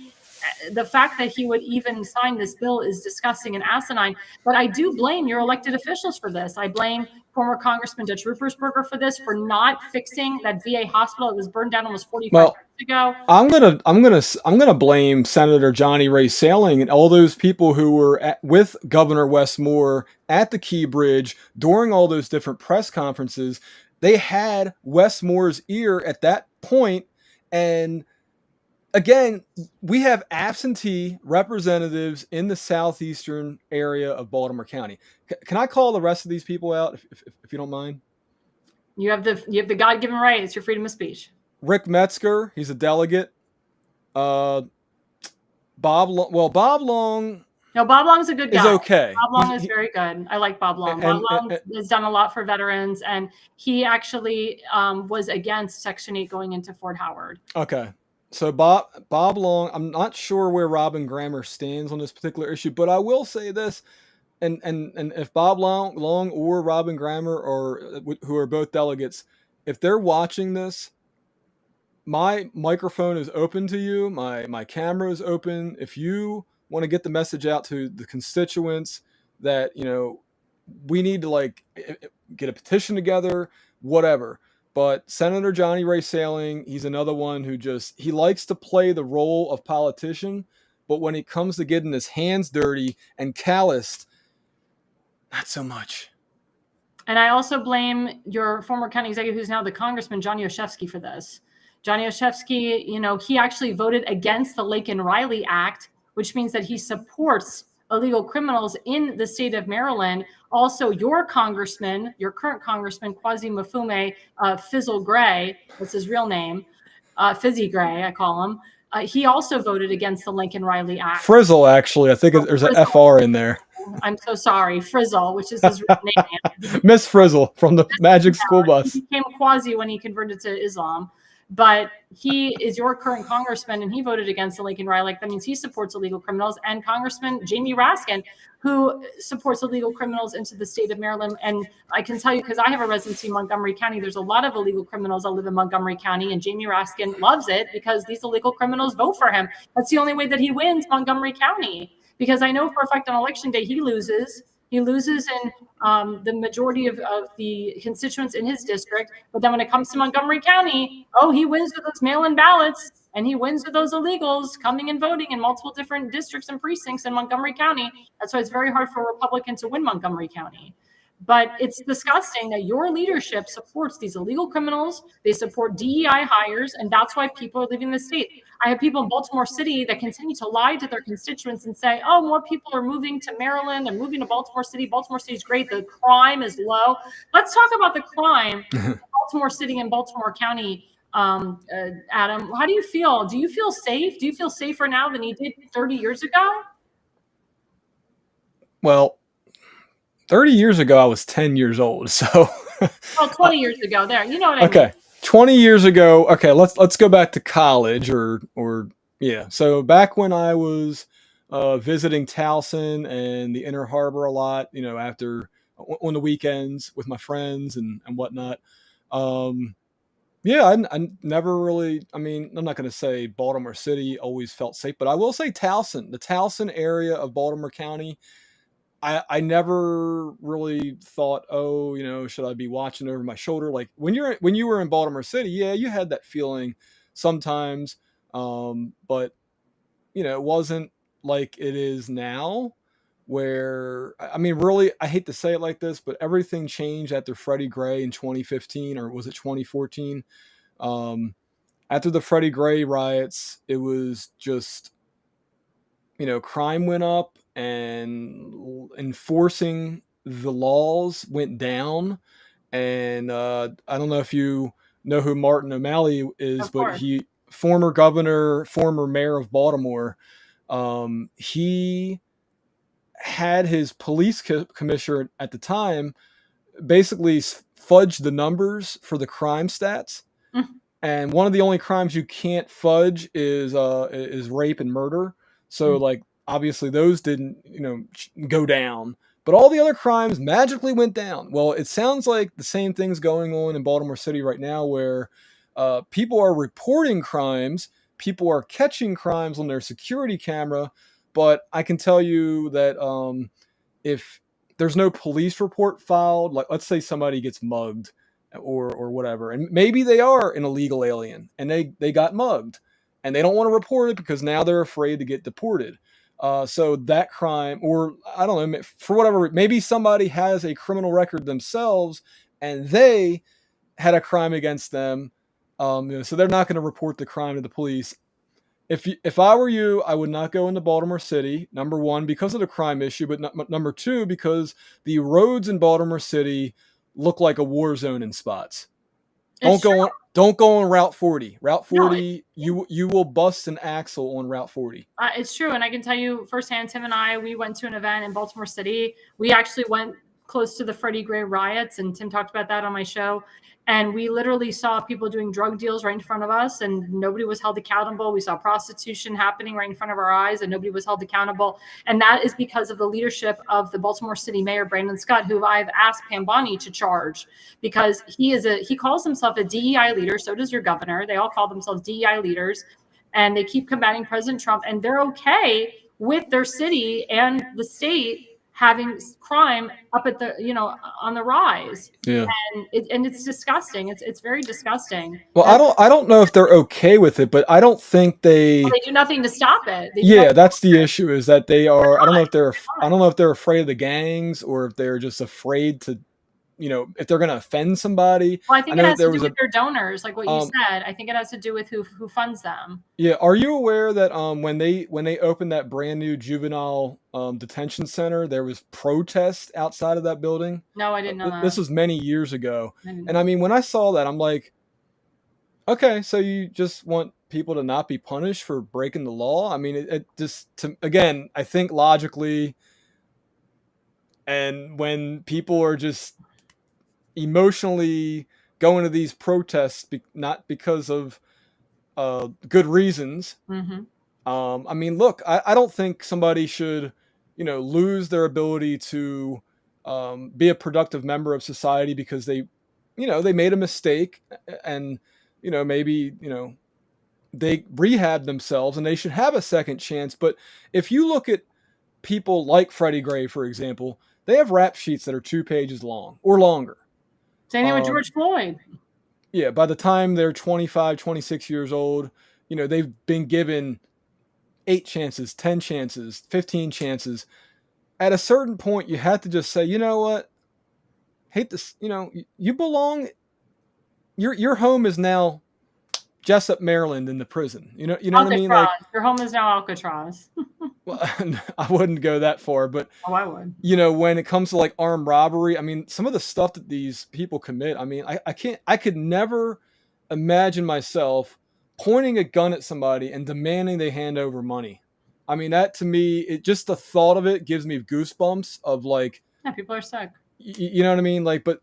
the fact that he would even sign this bill is disgusting and asinine. But I do blame your elected officials for this. I blame former Congressman Dutch Ruppersberger for this, for not fixing that VA hospital. It was burned down almost 45 years ago. I'm gonna blame Senator Johnny Ray Sailing and all those people who were with Governor Westmore at the Key Bridge during all those different press conferences. They had Westmore's ear at that point, and again, we have absentee representatives in the southeastern area of Baltimore County. Can I call the rest of these people out, if you don't mind? You have the God-given right. It's your freedom of speech. Rick Metzger, he's a delegate. Bob Long. No, Bob Long's a good guy. Is okay. Bob Long is very good. I like Bob Long. Bob Long has done a lot for veterans, and he actually was against Section 8 going into Fort Howard. Okay. So Bob Long, I'm not sure where Robin Grammer stands on this particular issue, but I will say this, and if Bob Long or Robin Grammer, or who are both delegates, if they're watching this, my microphone is open to you. My camera is open. If you want to get the message out to the constituents that, we need to get a petition together, whatever. But Senator Johnny Ray Sailing, he's another one who he likes to play the role of politician, but when it comes to getting his hands dirty and calloused, not so much. And I also blame your former county executive, who's now the congressman, Johnny Oshefsky, for this. Johnny Oshefsky, he actually voted against the Laken-Riley Act, which means that he supports illegal criminals in the state of Maryland. Also, your congressman, your current congressman, Kwasi Mfume Fizzle Gray, that's his real name, Fizzy Gray, I call him. He also voted against the Laken-Riley Act. Frizzle, actually. I think there's an FR in there. I'm so sorry. Frizzle, which is his real name. Miss Frizzle from the Magic School Bus. He became Kwasi when he converted to Islam. But he is your current congressman, and he voted against the Laken-Riley. That means he supports illegal criminals. And Congressman Jamie Raskin, who supports illegal criminals into the state of Maryland. And I can tell you, because I have a residency in Montgomery County, there's a lot of illegal criminals that live in Montgomery County, and Jamie Raskin loves it because these illegal criminals vote for him. That's the only way that he wins Montgomery County. Because I know for a fact on election day he loses. He loses in the majority of the constituents in his district. But then when it comes to Montgomery County, he wins with those mail-in ballots, and he wins with those illegals coming and voting in multiple different districts and precincts in Montgomery County. That's why it's very hard for a Republican to win Montgomery County. But it's disgusting that your leadership supports these illegal criminals. They support DEI hires, and that's why people are leaving the state. I have people in Baltimore City that continue to lie to their constituents and say, more people are moving to Maryland and moving to Baltimore City. Baltimore City is great. The crime is low. Let's talk about the crime in Baltimore City and Baltimore County. Adam, how do you feel? Do you feel safe? Do you feel safer now than you did 30 years ago? Well, 30 years ago, I was 10 years old. So, 20 years ago, there. You know what I mean? Okay, 20 years ago. Okay, let's go back to college, or yeah. So back when I was visiting Towson and the Inner Harbor a lot, after on the weekends with my friends and whatnot. Yeah, I never really. I mean, I'm not going to say Baltimore City always felt safe, but I will say Towson, the Towson area of Baltimore County. I never really thought, should I be watching over my shoulder? Like when you were in Baltimore City, yeah, you had that feeling sometimes, but it wasn't like it is now. Where really, I hate to say it like this, but everything changed after Freddie Gray in 2015, or was it 2014? After the Freddie Gray riots, it was just, crime went up and enforcing the laws went down. And I don't know if you know who Martin O'Malley is, but former governor, former mayor of Baltimore. He had his police commissioner at the time basically fudge the numbers for the crime stats. Mm-hmm. And one of the only crimes you can't fudge is rape and murder. So obviously those didn't, go down. But all the other crimes magically went down. Well, it sounds like the same thing's going on in Baltimore City right now, where people are reporting crimes, people are catching crimes on their security camera. But I can tell you that if there's no police report filed, like let's say somebody gets mugged or whatever, and maybe they are an illegal alien and they got mugged, and they don't want to report it because now they're afraid to get deported. So that crime, or I don't know, for whatever, maybe somebody has a criminal record themselves and they had a crime against them. So they're not going to report the crime to the police. If I were you, I would not go into Baltimore City. Number one, because of the crime issue, but number two, because the roads in Baltimore City look like a war zone in spots. Don't go on Route 40. Route 40, no, you will bust an axle on Route 40. It's true, and I can tell you firsthand. Tim and I, we went to an event in Baltimore City. We actually went close to the Freddie Gray riots, and Tim talked about that on my show. And we literally saw people doing drug deals right in front of us, and nobody was held accountable. We saw prostitution happening right in front of our eyes, and nobody was held accountable. And that is because of the leadership of the Baltimore City Mayor, Brandon Scott, who I've asked Pam Bondi to charge, because he calls himself a DEI leader. So does your governor. They all call themselves DEI leaders, and they keep combating President Trump, and they're okay with their city and the state having crime up at the, on the rise. Yeah. And it's disgusting. It's very disgusting. Well, I don't know if they're okay with it, but I don't think they do nothing to stop it. That's the issue, is that they are, I don't know if they're afraid of the gangs, or if they're just afraid to, if they're going to offend somebody. Well, I think it has to do with their donors, like what you said. I think it has to do with who funds them. Yeah. Are you aware that when they opened that brand new juvenile detention center, there was protest outside of that building? No, I didn't know that. This was many years ago. And I mean, when I saw that, I'm like, okay, so you just want people to not be punished for breaking the law? I mean, it just, again, I think logically, and when people are just emotionally going to these protests, not because of good reasons. Mm-hmm. I mean, look, I don't think somebody should, lose their ability to be a productive member of society because they made a mistake, and maybe they rehab themselves, and they should have a second chance. But if you look at people like Freddie Gray, for example, they have rap sheets that are 2 pages long or longer. Same thing with George Floyd. Yeah, by the time they're 25, 26 years old, they've been given 8 chances, 10 chances, 15 chances. At a certain point, you have to just say, you know what? Hate this, you belong. Your home is now Jessup, Maryland, in the prison. You know what I mean? Like, your home is now Alcatraz. Well, I wouldn't go that far, but I would. When it comes to like armed robbery, I mean, some of the stuff that these people commit, I mean, I could never imagine myself pointing a gun at somebody and demanding they hand over money. I mean, that to me, just the thought of it gives me goosebumps of like, yeah, people are sick. You know what I mean? Like, but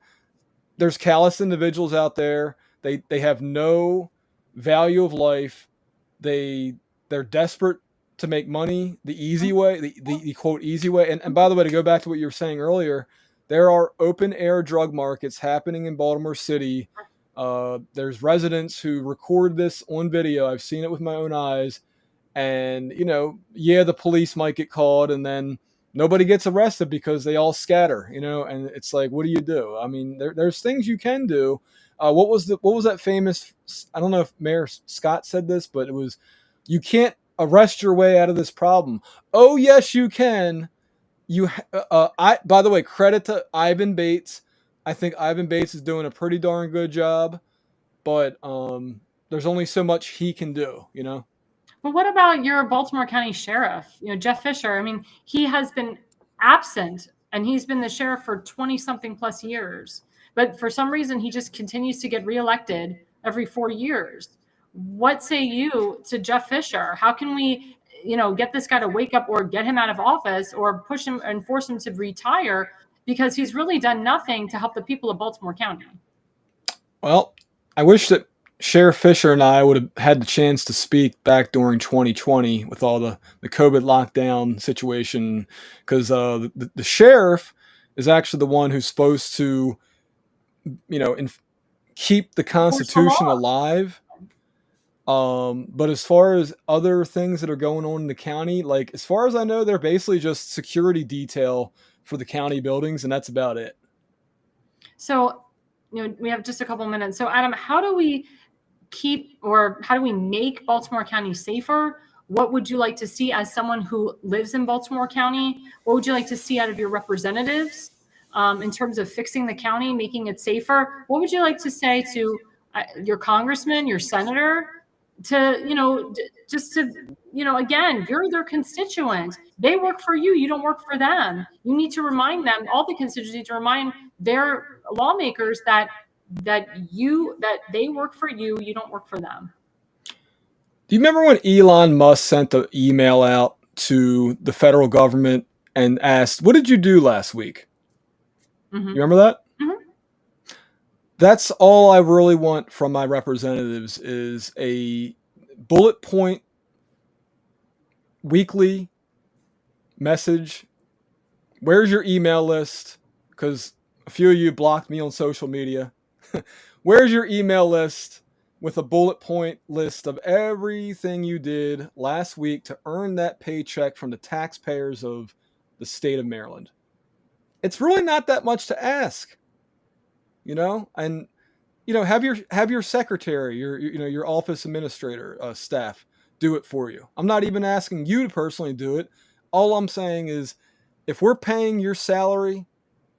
there's callous individuals out there. They have no value of life. They're desperate to make money the easy way, the quote easy way. And by the way, to go back to what you were saying earlier, there are open air drug markets happening in Baltimore City. There's residents who record this on video. I've seen it with my own eyes. And, the police might get called, and then nobody gets arrested because they all scatter, and it's like, what do you do? I mean, there's things you can do. What was that famous, I don't know if Mayor Scott said this, but it was, you can't arrest your way out of this problem. Oh, yes, you can. By the way, credit to Ivan Bates. I think Ivan Bates is doing a pretty darn good job, but there's only so much he can do, But what about your Baltimore County Sheriff, Jeff Fisher? I mean, he has been absent, and he's been the sheriff for 20-something plus years. But for some reason, he just continues to get reelected every 4 years. What say you to Jeff Fisher? How can we, get this guy to wake up, or get him out of office, or push him and force him to retire, because he's really done nothing to help the people of Baltimore County? Well, I wish that Sheriff Fisher and I would have had the chance to speak back during 2020 with all the COVID lockdown situation, because the sheriff is actually the one who's supposed to, keep the Enforce the law. Constitution alive. But as far as other things that are going on in the county, like as far as I know, they're basically just security detail for the county buildings, and that's about it. So, we have just a couple minutes. So, Adam, how do we make Baltimore County safer? What would you like to see as someone who lives in Baltimore County? What would you like to see out of your representatives in terms of fixing the county, making it safer? What would you like to say to your congressman, your senator, again, you're their constituent. They work for you. You don't work for them. You need to remind them, all the constituents need to remind their lawmakers that they work for you. You don't work for them. Do you remember when Elon Musk sent the email out to the federal government and asked, "What did you do last week?" Mm-hmm. You remember that? Mm-hmm. That's all I really want from my representatives is a bullet point weekly message. Where's your email list? Because a few of you blocked me on social media. Where's your email list with a bullet point list of everything you did last week to earn that paycheck from the taxpayers of the state of Maryland? It's really not that much to ask, and have your secretary, your office administrator, staff do it for you. I'm not even asking you to personally do it. All I'm saying is, if we're paying your salary,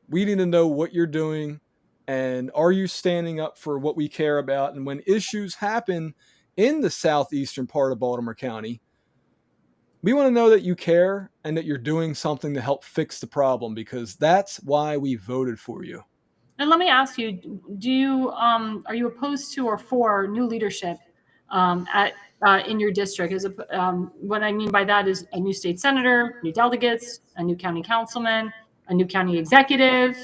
we need to know what you're doing, and are you standing up for what we care about? And when issues happen in the southeastern part of Baltimore County, we want to know that you care and that you're doing something to help fix the problem, because that's why we voted for you. And let me ask you, are you opposed to or for new leadership in your district? What I mean by that is a new state senator, new delegates, a new county councilman, a new county executive.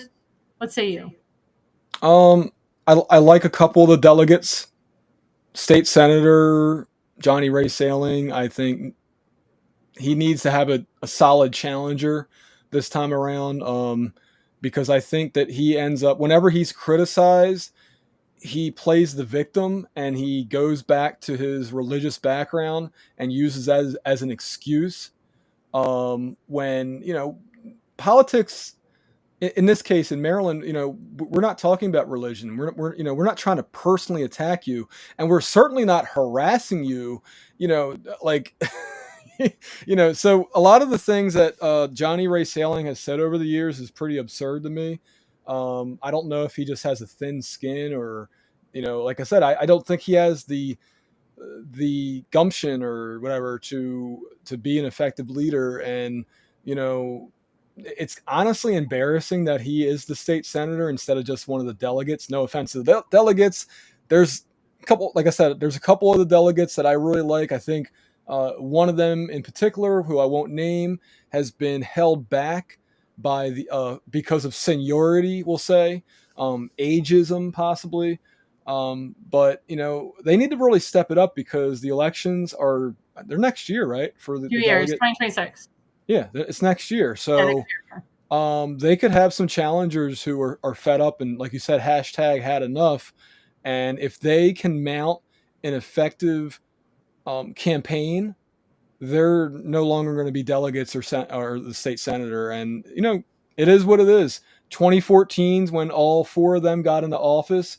What say you? I like a couple of the delegates. State Senator Johnny Ray Sailing, I think he needs to have a solid challenger this time around, because I think that he ends up, whenever he's criticized, he plays the victim and he goes back to his religious background and uses that as an excuse. When, politics, in this case in Maryland, we're not talking about religion. We're not trying to personally attack you, and we're certainly not harassing you, like, so a lot of the things that Johnny Ray Sailing has said over the years is pretty absurd to me. I don't know if he just has a thin skin, or, like I said, I don't think he has the gumption or whatever to be an effective leader. And, it's honestly embarrassing that he is the state senator instead of just one of the delegates. No offense to the delegates. There's a couple, like I said, there's a couple of the delegates that I really like. I think one of them in particular, who I won't name, has been held back by because of seniority, we'll say, ageism possibly. But they need to really step it up, because the elections they're next year, right? For the 2 years, 2026. Yeah, it's next year. So they could have some challengers who are fed up and, like you said, hashtag had enough. And if they can mount an effective campaign, they're no longer going to be delegates or the state senator. And, it is what it is. 2014 is when all four of them got into office.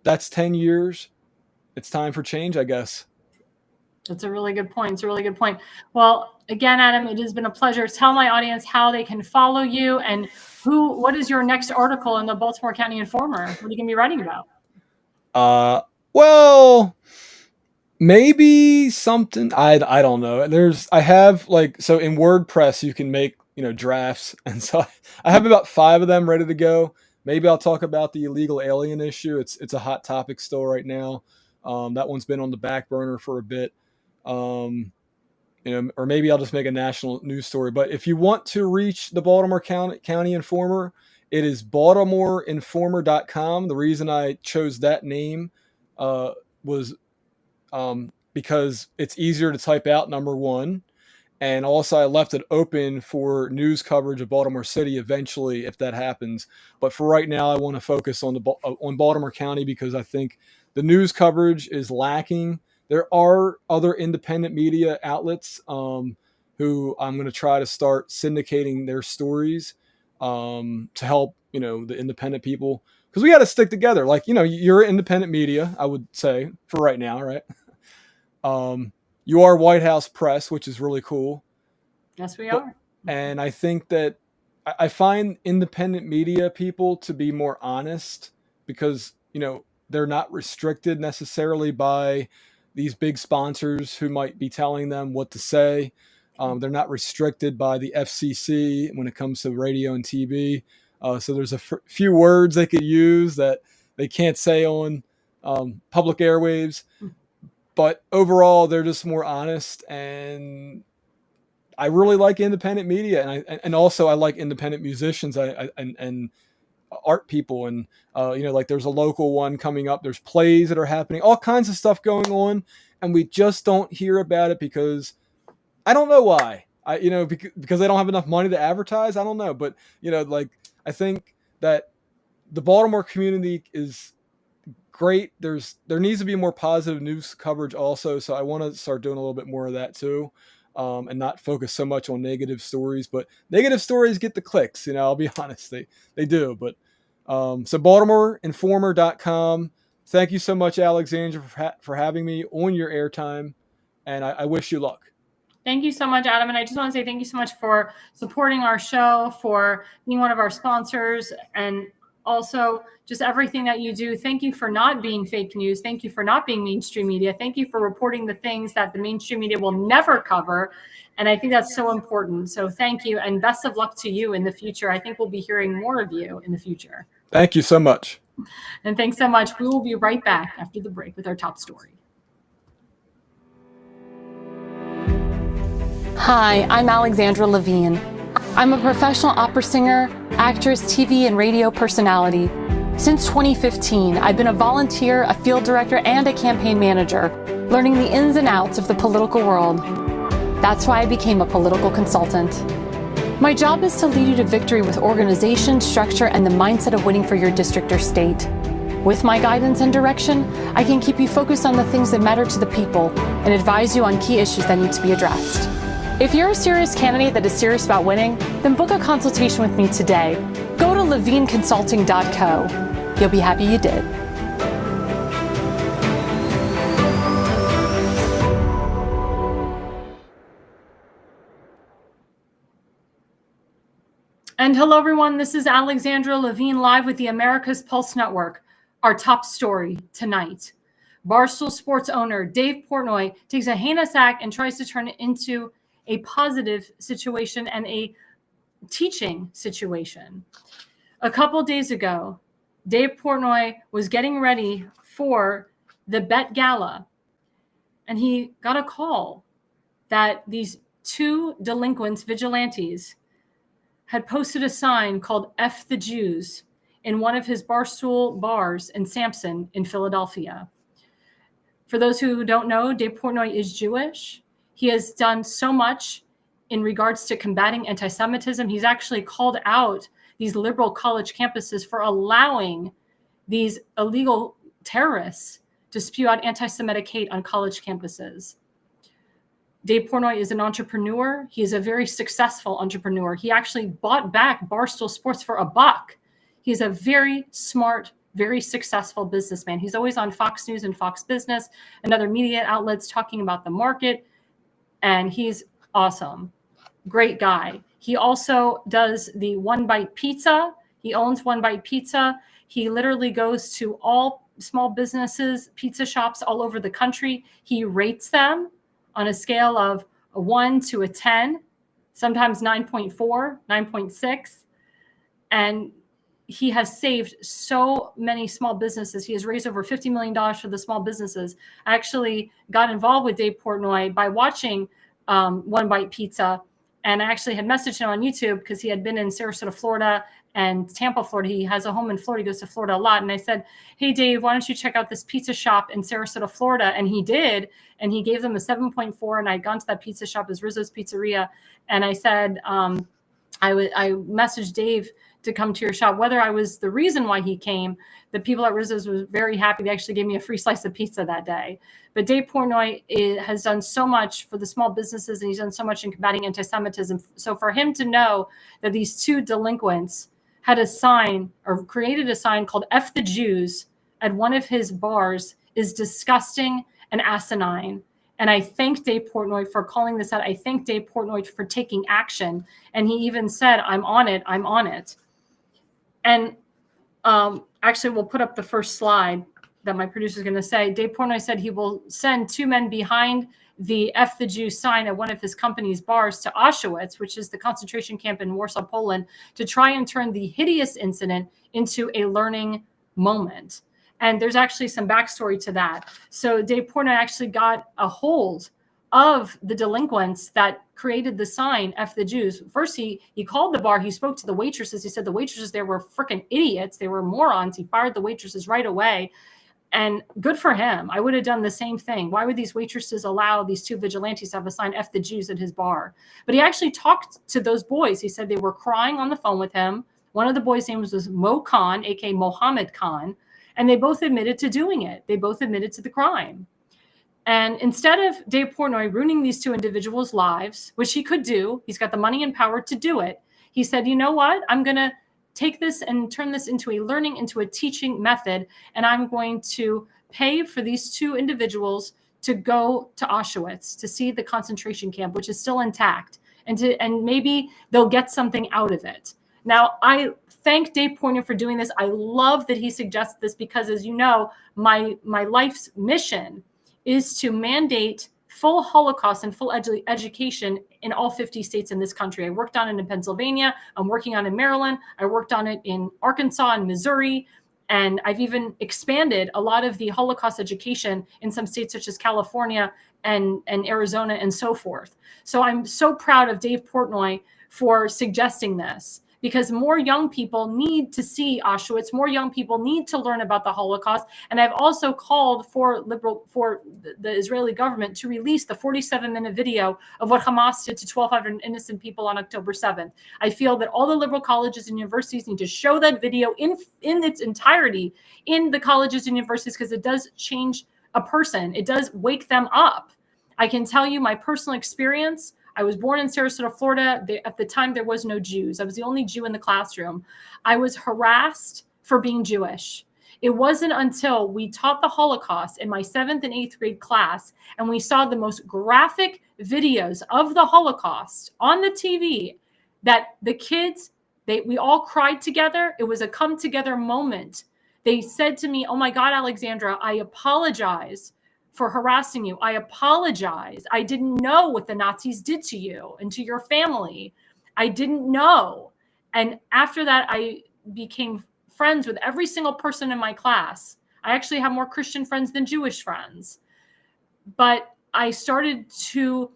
That's 10 years. It's time for change, I guess. That's a really good point. Well, again, Adam, it has been a pleasure. Tell my audience how they can follow you, and what is your next article in the Baltimore County Informer? What are you going to be writing about? Well, maybe something. I don't know. I have so in WordPress you can make, drafts. And so I have about 5 of them ready to go. Maybe I'll talk about the illegal alien issue. It's a hot topic still right now. That one's been on the back burner for a bit. Or maybe I'll just make a national news story. But if you want to reach the Baltimore County Informer, it is baltimoreinformer.com. The reason I chose that name was because it's easier to type out, number one. And also, I left it open for news coverage of Baltimore City eventually, if that happens. But for right now, I want to focus on on Baltimore County because I think the news coverage is lacking. There are other independent media outlets who I'm going to try to start syndicating their stories to help the independent people, because we got to stick together. Like you're independent media, I would say, for right now, right? You are White House Press, which is really cool. Yes, we are. And I think that I find independent media people to be more honest because, they're not restricted necessarily by these big sponsors who might be telling them what to say. They're not restricted by the FCC when it comes to radio and TV. So there's a few words they could use that they can't say on public airwaves. But overall, they're just more honest, and I really like independent media, and also I like independent musicians and art people, and like there's a local one coming up. There's plays that are happening, all kinds of stuff going on, and we just don't hear about it because I don't know why. Because they don't have enough money to advertise. I don't know, but like I think that the Baltimore community is great. There needs to be more positive news coverage also. So I want to start doing a little bit more of that too, and not focus so much on negative stories. But negative stories get the clicks. I'll be honest, they do. But so BaltimoreInformer.com. Thank you so much, Alexandra, for having me on your airtime, and I wish you luck. Thank you so much, Adam. And I just want to say thank you so much for supporting our show, for being one of our sponsors, and also just everything that you do. Thank you for not being fake news. Thank you for not being mainstream media. Thank you for reporting the things that the mainstream media will never cover. And I think that's so important. So thank you, and best of luck to you in the future. I think we'll be hearing more of you in the future. Thank you so much. And thanks so much. We will be right back after the break with our top story. Hi, I'm Alexandra Levine. I'm a professional opera singer, actress, TV, and radio personality. Since 2015, I've been a volunteer, a field director, and a campaign manager, learning the ins and outs of the political world. That's why I became a political consultant. My job is to lead you to victory with organization, structure, and the mindset of winning for your district or state. With my guidance and direction, I can keep you focused on the things that matter to the people and advise you on key issues that need to be addressed. If you're a serious candidate that is serious about winning, then book a consultation with me today. Go to levineconsulting.co. You'll be happy you did. And hello, everyone. This is Alexandra Levine live with the America's Pulse Network. Our top story tonight. Barstool Sports owner Dave Portnoy takes a heinous act and tries to turn it into a positive situation and a teaching situation. A couple days ago, Dave Portnoy was getting ready for the Met Gala, and he got a call that these two delinquents, vigilantes, had posted a sign called F the Jews in one of his Barstool bars in Sampson in Philadelphia. For those who don't know, Dave Portnoy is Jewish. He has done so much in regards to combating anti-Semitism. He's actually called out these liberal college campuses for allowing these illegal terrorists to spew out anti-Semitic hate on college campuses. Dave Portnoy is an entrepreneur. He is a very successful entrepreneur. He actually bought back Barstool Sports for $1. He's a very smart, very successful businessman. He's always on Fox News and Fox Business and other media outlets talking about the market. And he's awesome. Great guy. He also does the One Bite Pizza. He owns One Bite Pizza. He literally goes to all small businesses, pizza shops all over the country. He rates them on a scale of a 1 to a 10, sometimes 9.4, 9.6. And he has saved so many small businesses. He has raised over $50 million for the small businesses. I actually got involved with Dave Portnoy by watching One Bite Pizza. And I actually had messaged him on YouTube because he had been in Sarasota, Florida, and Tampa, Florida. He has a home in Florida. He goes to Florida a lot. And I said, hey, Dave, why don't you check out this pizza shop in Sarasota, Florida? And he did. And he gave them a 7.4. And I'd gone to that pizza shop, it was Rizzo's Pizzeria. And I said, I messaged Dave to come to your shop. Whether I was the reason why he came, the people at Rizzo's was very happy. They actually gave me a free slice of pizza that day. But Dave Portnoy has done so much for the small businesses, and he's done so much in combating anti-Semitism. So for him to know that these two delinquents had a sign or created a sign called F the Jews at one of his bars is disgusting and asinine. And I thank Dave Portnoy for calling this out. I thank Dave Portnoy for taking action. And he even said, I'm on it. I'm on it. And actually, we'll put up the first slide that my producer is going to say. Dave Portnoy said he will send two men behind the F the Jew sign at one of his company's bars to Auschwitz, which is the concentration camp in Warsaw, Poland, to try and turn the hideous incident into a learning moment. And there's actually some backstory to that. So Dave Portnoy actually got a hold of the delinquents that created the sign, F the Jews. First, he called the bar. He spoke to the waitresses. He said the waitresses there were freaking idiots. They were morons. He fired the waitresses right away. And good for him. I would have done the same thing. Why would these waitresses allow these two vigilantes to have a sign, F the Jews, at his bar? But he actually talked to those boys. He said they were crying on the phone with him. One of the boys' names was Mo Khan, aka Mohammed Khan. And they both admitted to doing it. They both admitted to the crime. And instead of Dave Portnoy ruining these two individuals' lives, which he could do, he's got the money and power to do it. He said, you know what? I'm going to take this and turn this into a learning, into a teaching method. And I'm going to pay for these two individuals to go to Auschwitz, to see the concentration camp, which is still intact. And maybe they'll get something out of it. Now, I thank Dave Portnoy for doing this. I love that he suggests this because, as you know, my life's mission is to mandate full Holocaust and full education in all 50 states in this country. I worked on it in Pennsylvania. I'm working on it in Maryland. I worked on it in Arkansas and Missouri. And I've even expanded a lot of the Holocaust education in some states such as California and Arizona and so forth. So I'm so proud of Dave Portnoy for suggesting this, because more young people need to see Auschwitz. More young people need to learn about the Holocaust. And I've also called for the Israeli government to release the 47-minute video of what Hamas did to 1,200 innocent people on October 7th. I feel that all the liberal colleges and universities need to show that video in its entirety in the colleges and universities, because it does change a person. It does wake them up. I can tell you my personal experience. I was born in Sarasota, Florida. At the time, there was no Jews. I was the only Jew in the classroom. I was harassed for being Jewish. It wasn't until we taught the Holocaust in my 7th and 8th grade class, and we saw the most graphic videos of the Holocaust on the TV, that the kids, we all cried together. It was a come together moment. They said to me, oh my God, Alexandra, I apologize for harassing you. I apologize. I didn't know what the Nazis did to you and to your family. I didn't know. And after that, I became friends with every single person in my class. I actually have more Christian friends than Jewish friends. But I started to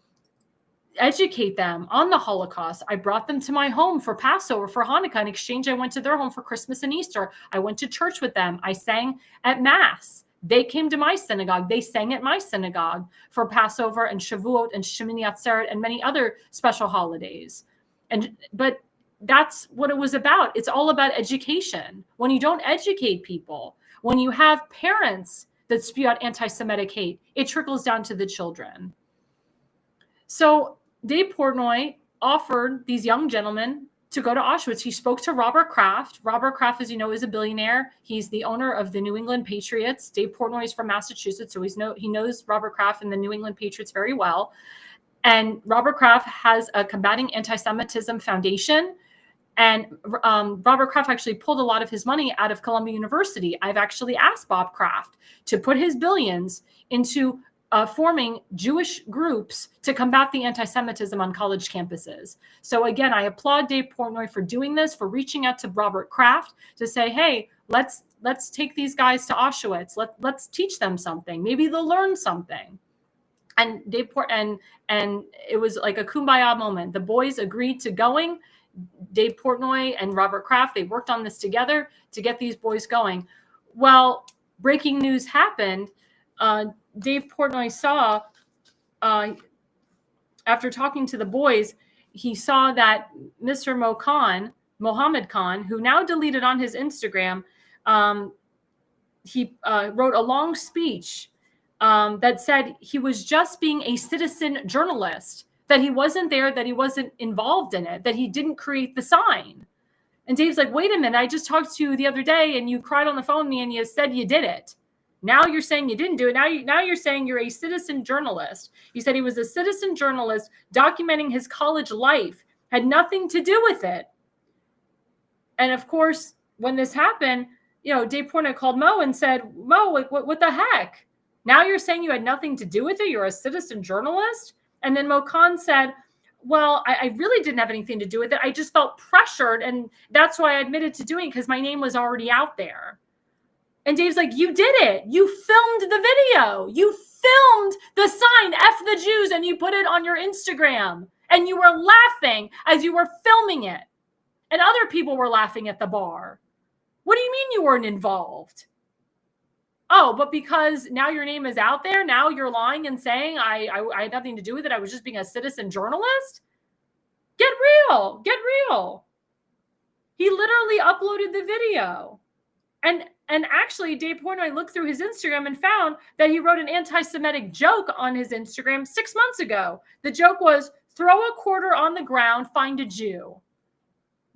educate them on the Holocaust. I brought them to my home for Passover, for Hanukkah. In exchange, I went to their home for Christmas and Easter. I went to church with them. I sang at Mass. They came to my synagogue. They sang at my synagogue for Passover and Shavuot and Shemini Atzeret and many other special holidays. But that's what it was about. It's all about education. When you don't educate people, when you have parents that spew out anti-Semitic hate, it trickles down to the children. So Dave Portnoy offered these young gentlemen to go to Auschwitz. He spoke to Robert Kraft. Robert Kraft, as you know, is a billionaire. He's the owner of the New England Patriots. Dave Portnoy is from Massachusetts, so he knows Robert Kraft and the New England Patriots very well. And Robert Kraft has a Combating Anti-Semitism Foundation. And Robert Kraft actually pulled a lot of his money out of Columbia University. I've actually asked Bob Kraft to put his billions into forming Jewish groups to combat the anti-Semitism on college campuses. So again, I applaud Dave Portnoy for doing this, for reaching out to Robert Kraft to say, hey, let's take these guys to Auschwitz. Let's teach them something. Maybe they'll learn something. And and it was like a kumbaya moment. The boys agreed to going. Dave Portnoy and Robert Kraft, they worked on this together to get these boys going. Well, breaking news happened. Dave Portnoy saw, after talking to the boys, he saw that Mr. Mohammed Khan, who now deleted on his Instagram, he wrote a long speech that said he was just being a citizen journalist, that he wasn't there, that he wasn't involved in it, that he didn't create the sign. And Dave's like, wait a minute, I just talked to you the other day and you cried on the phone with me and you said you did it. Now you're saying you didn't do it. Now you're saying you're a citizen journalist. You said he was a citizen journalist documenting his college life, had nothing to do with it. And of course, when this happened, Dave Portnoy called Mo and said, Mo, like, what the heck? Now you're saying you had nothing to do with it? You're a citizen journalist? And then Mo Khan said, well, I really didn't have anything to do with it. I just felt pressured. And that's why I admitted to doing it, because my name was already out there. And Dave's like, you did it. You filmed the video. You filmed the sign, F the Jews, and you put it on your Instagram. And you were laughing as you were filming it. And other people were laughing at the bar. What do you mean you weren't involved? Oh, but because now your name is out there, now you're lying and saying I had nothing to do with it. I was just being a citizen journalist. Get real. Get real. He literally uploaded the video. And actually, Dave Portnoy looked through his Instagram and found that he wrote an anti-Semitic joke on his Instagram 6 months ago. The joke was, throw a quarter on the ground, find a Jew.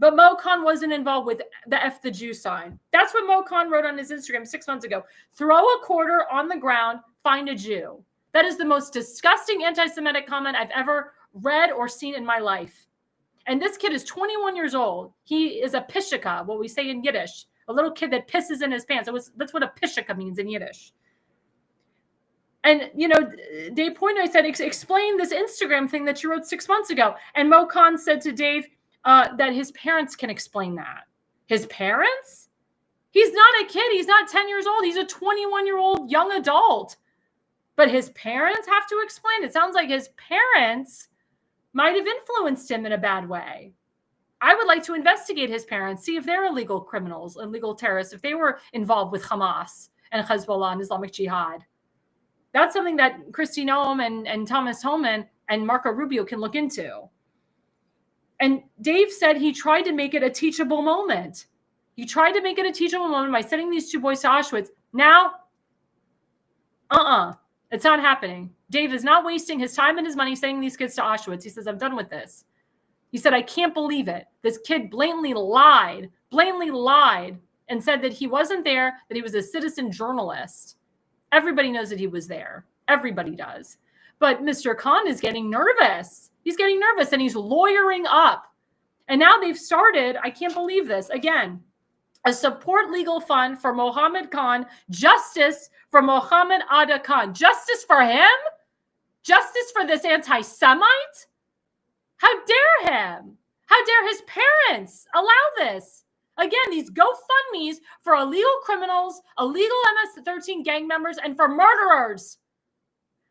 But Mo Khan wasn't involved with the F the Jew sign. That's what Mo Khan wrote on his Instagram 6 months ago. Throw a quarter on the ground, find a Jew. That is the most disgusting anti-Semitic comment I've ever read or seen in my life. And this kid is 21 years old. He is a pishika, what we say in Yiddish, a little kid that pisses in his pants. That's what a pishika means in Yiddish. And, Dave Portnoy said, explain this Instagram thing that you wrote 6 months ago. And Mo Khan said to Dave, that his parents can explain that. His parents? He's not a kid. He's not 10 years old. He's a 21-year-old young adult. But his parents have to explain. It sounds like his parents might have influenced him in a bad way. I would like to investigate his parents, see if they're illegal criminals, illegal terrorists, if they were involved with Hamas and Hezbollah and Islamic Jihad. That's something that Kristi Noem and Thomas Homan and Marco Rubio can look into. And Dave said he tried to make it a teachable moment. He tried to make it a teachable moment by sending these two boys to Auschwitz. Now, it's not happening. Dave is not wasting his time and his money sending these kids to Auschwitz. He says, I'm done with this. He said, I can't believe it. This kid blatantly lied and said that he wasn't there, that he was a citizen journalist. Everybody knows that he was there. Everybody does. But Mr. Khan is getting nervous. He's getting nervous and he's lawyering up. And now they've started, I can't believe this, again, a support legal fund for Mohammed Khan, justice for Mohammed Ada Khan. Justice for him? Justice for this anti-Semite? How dare him? How dare his parents allow this? Again, these GoFundMes for illegal criminals, illegal MS-13 gang members, and for murderers.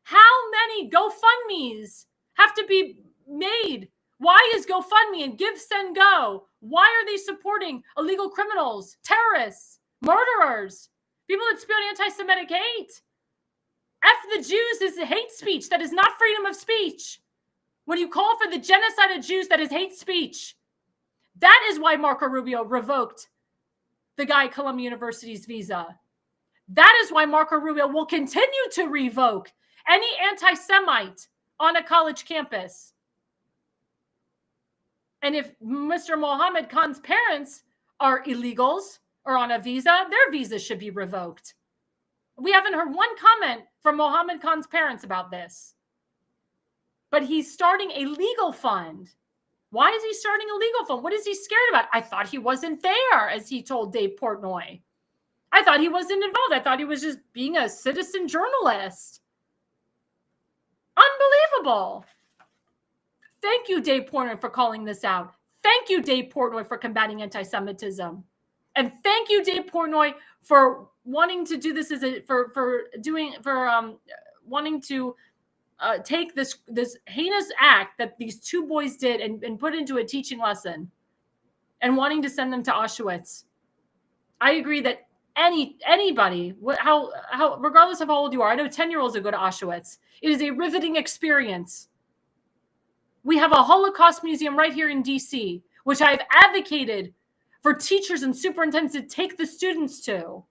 How many GoFundMes have to be made? Why is GoFundMe and Give, Send, Go? Why are they supporting illegal criminals, terrorists, murderers, people that spew anti-Semitic hate? F the Jews is hate speech. That is not freedom of speech. When you call for the genocide of Jews, that is hate speech. That is why Marco Rubio revoked the guy at Columbia University's visa. That is why Marco Rubio will continue to revoke any anti-Semite on a college campus. And if Mr. Mohammed Khan's parents are illegals or on a visa, their visa should be revoked. We haven't heard one comment from Mohammed Khan's parents about this. But he's starting a legal fund. Why is he starting a legal fund? What is he scared about? I thought he wasn't there, as he told Dave Portnoy. I thought he wasn't involved. I thought he was just being a citizen journalist. Unbelievable. Thank you, Dave Portnoy, for calling this out. Thank you, Dave Portnoy, for combating anti-Semitism. And thank you, Dave Portnoy, for wanting to do this wanting to take this heinous act that these two boys did and put into a teaching lesson. and wanting to send them to Auschwitz. I agree that anybody, how regardless of how old you are, I know 10-year-olds that go to Auschwitz. It is a riveting experience. We have a Holocaust museum right here in DC, which I've advocated for teachers and superintendents to take the students to.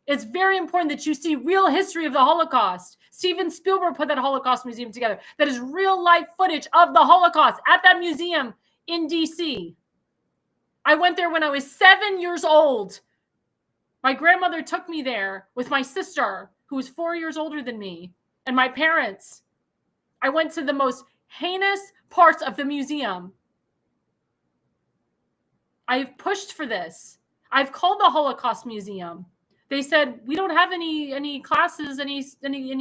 It's very important that you see real history of the Holocaust. Steven Spielberg put that Holocaust museum together. That is real life footage of the Holocaust at that museum in DC. I went there when I was 7 years old. My grandmother took me there with my sister, who was 4 years older than me, and my parents. I went to the most heinous parts of the museum. I've pushed for this. I've called the Holocaust Museum. They said, we don't have any classes, any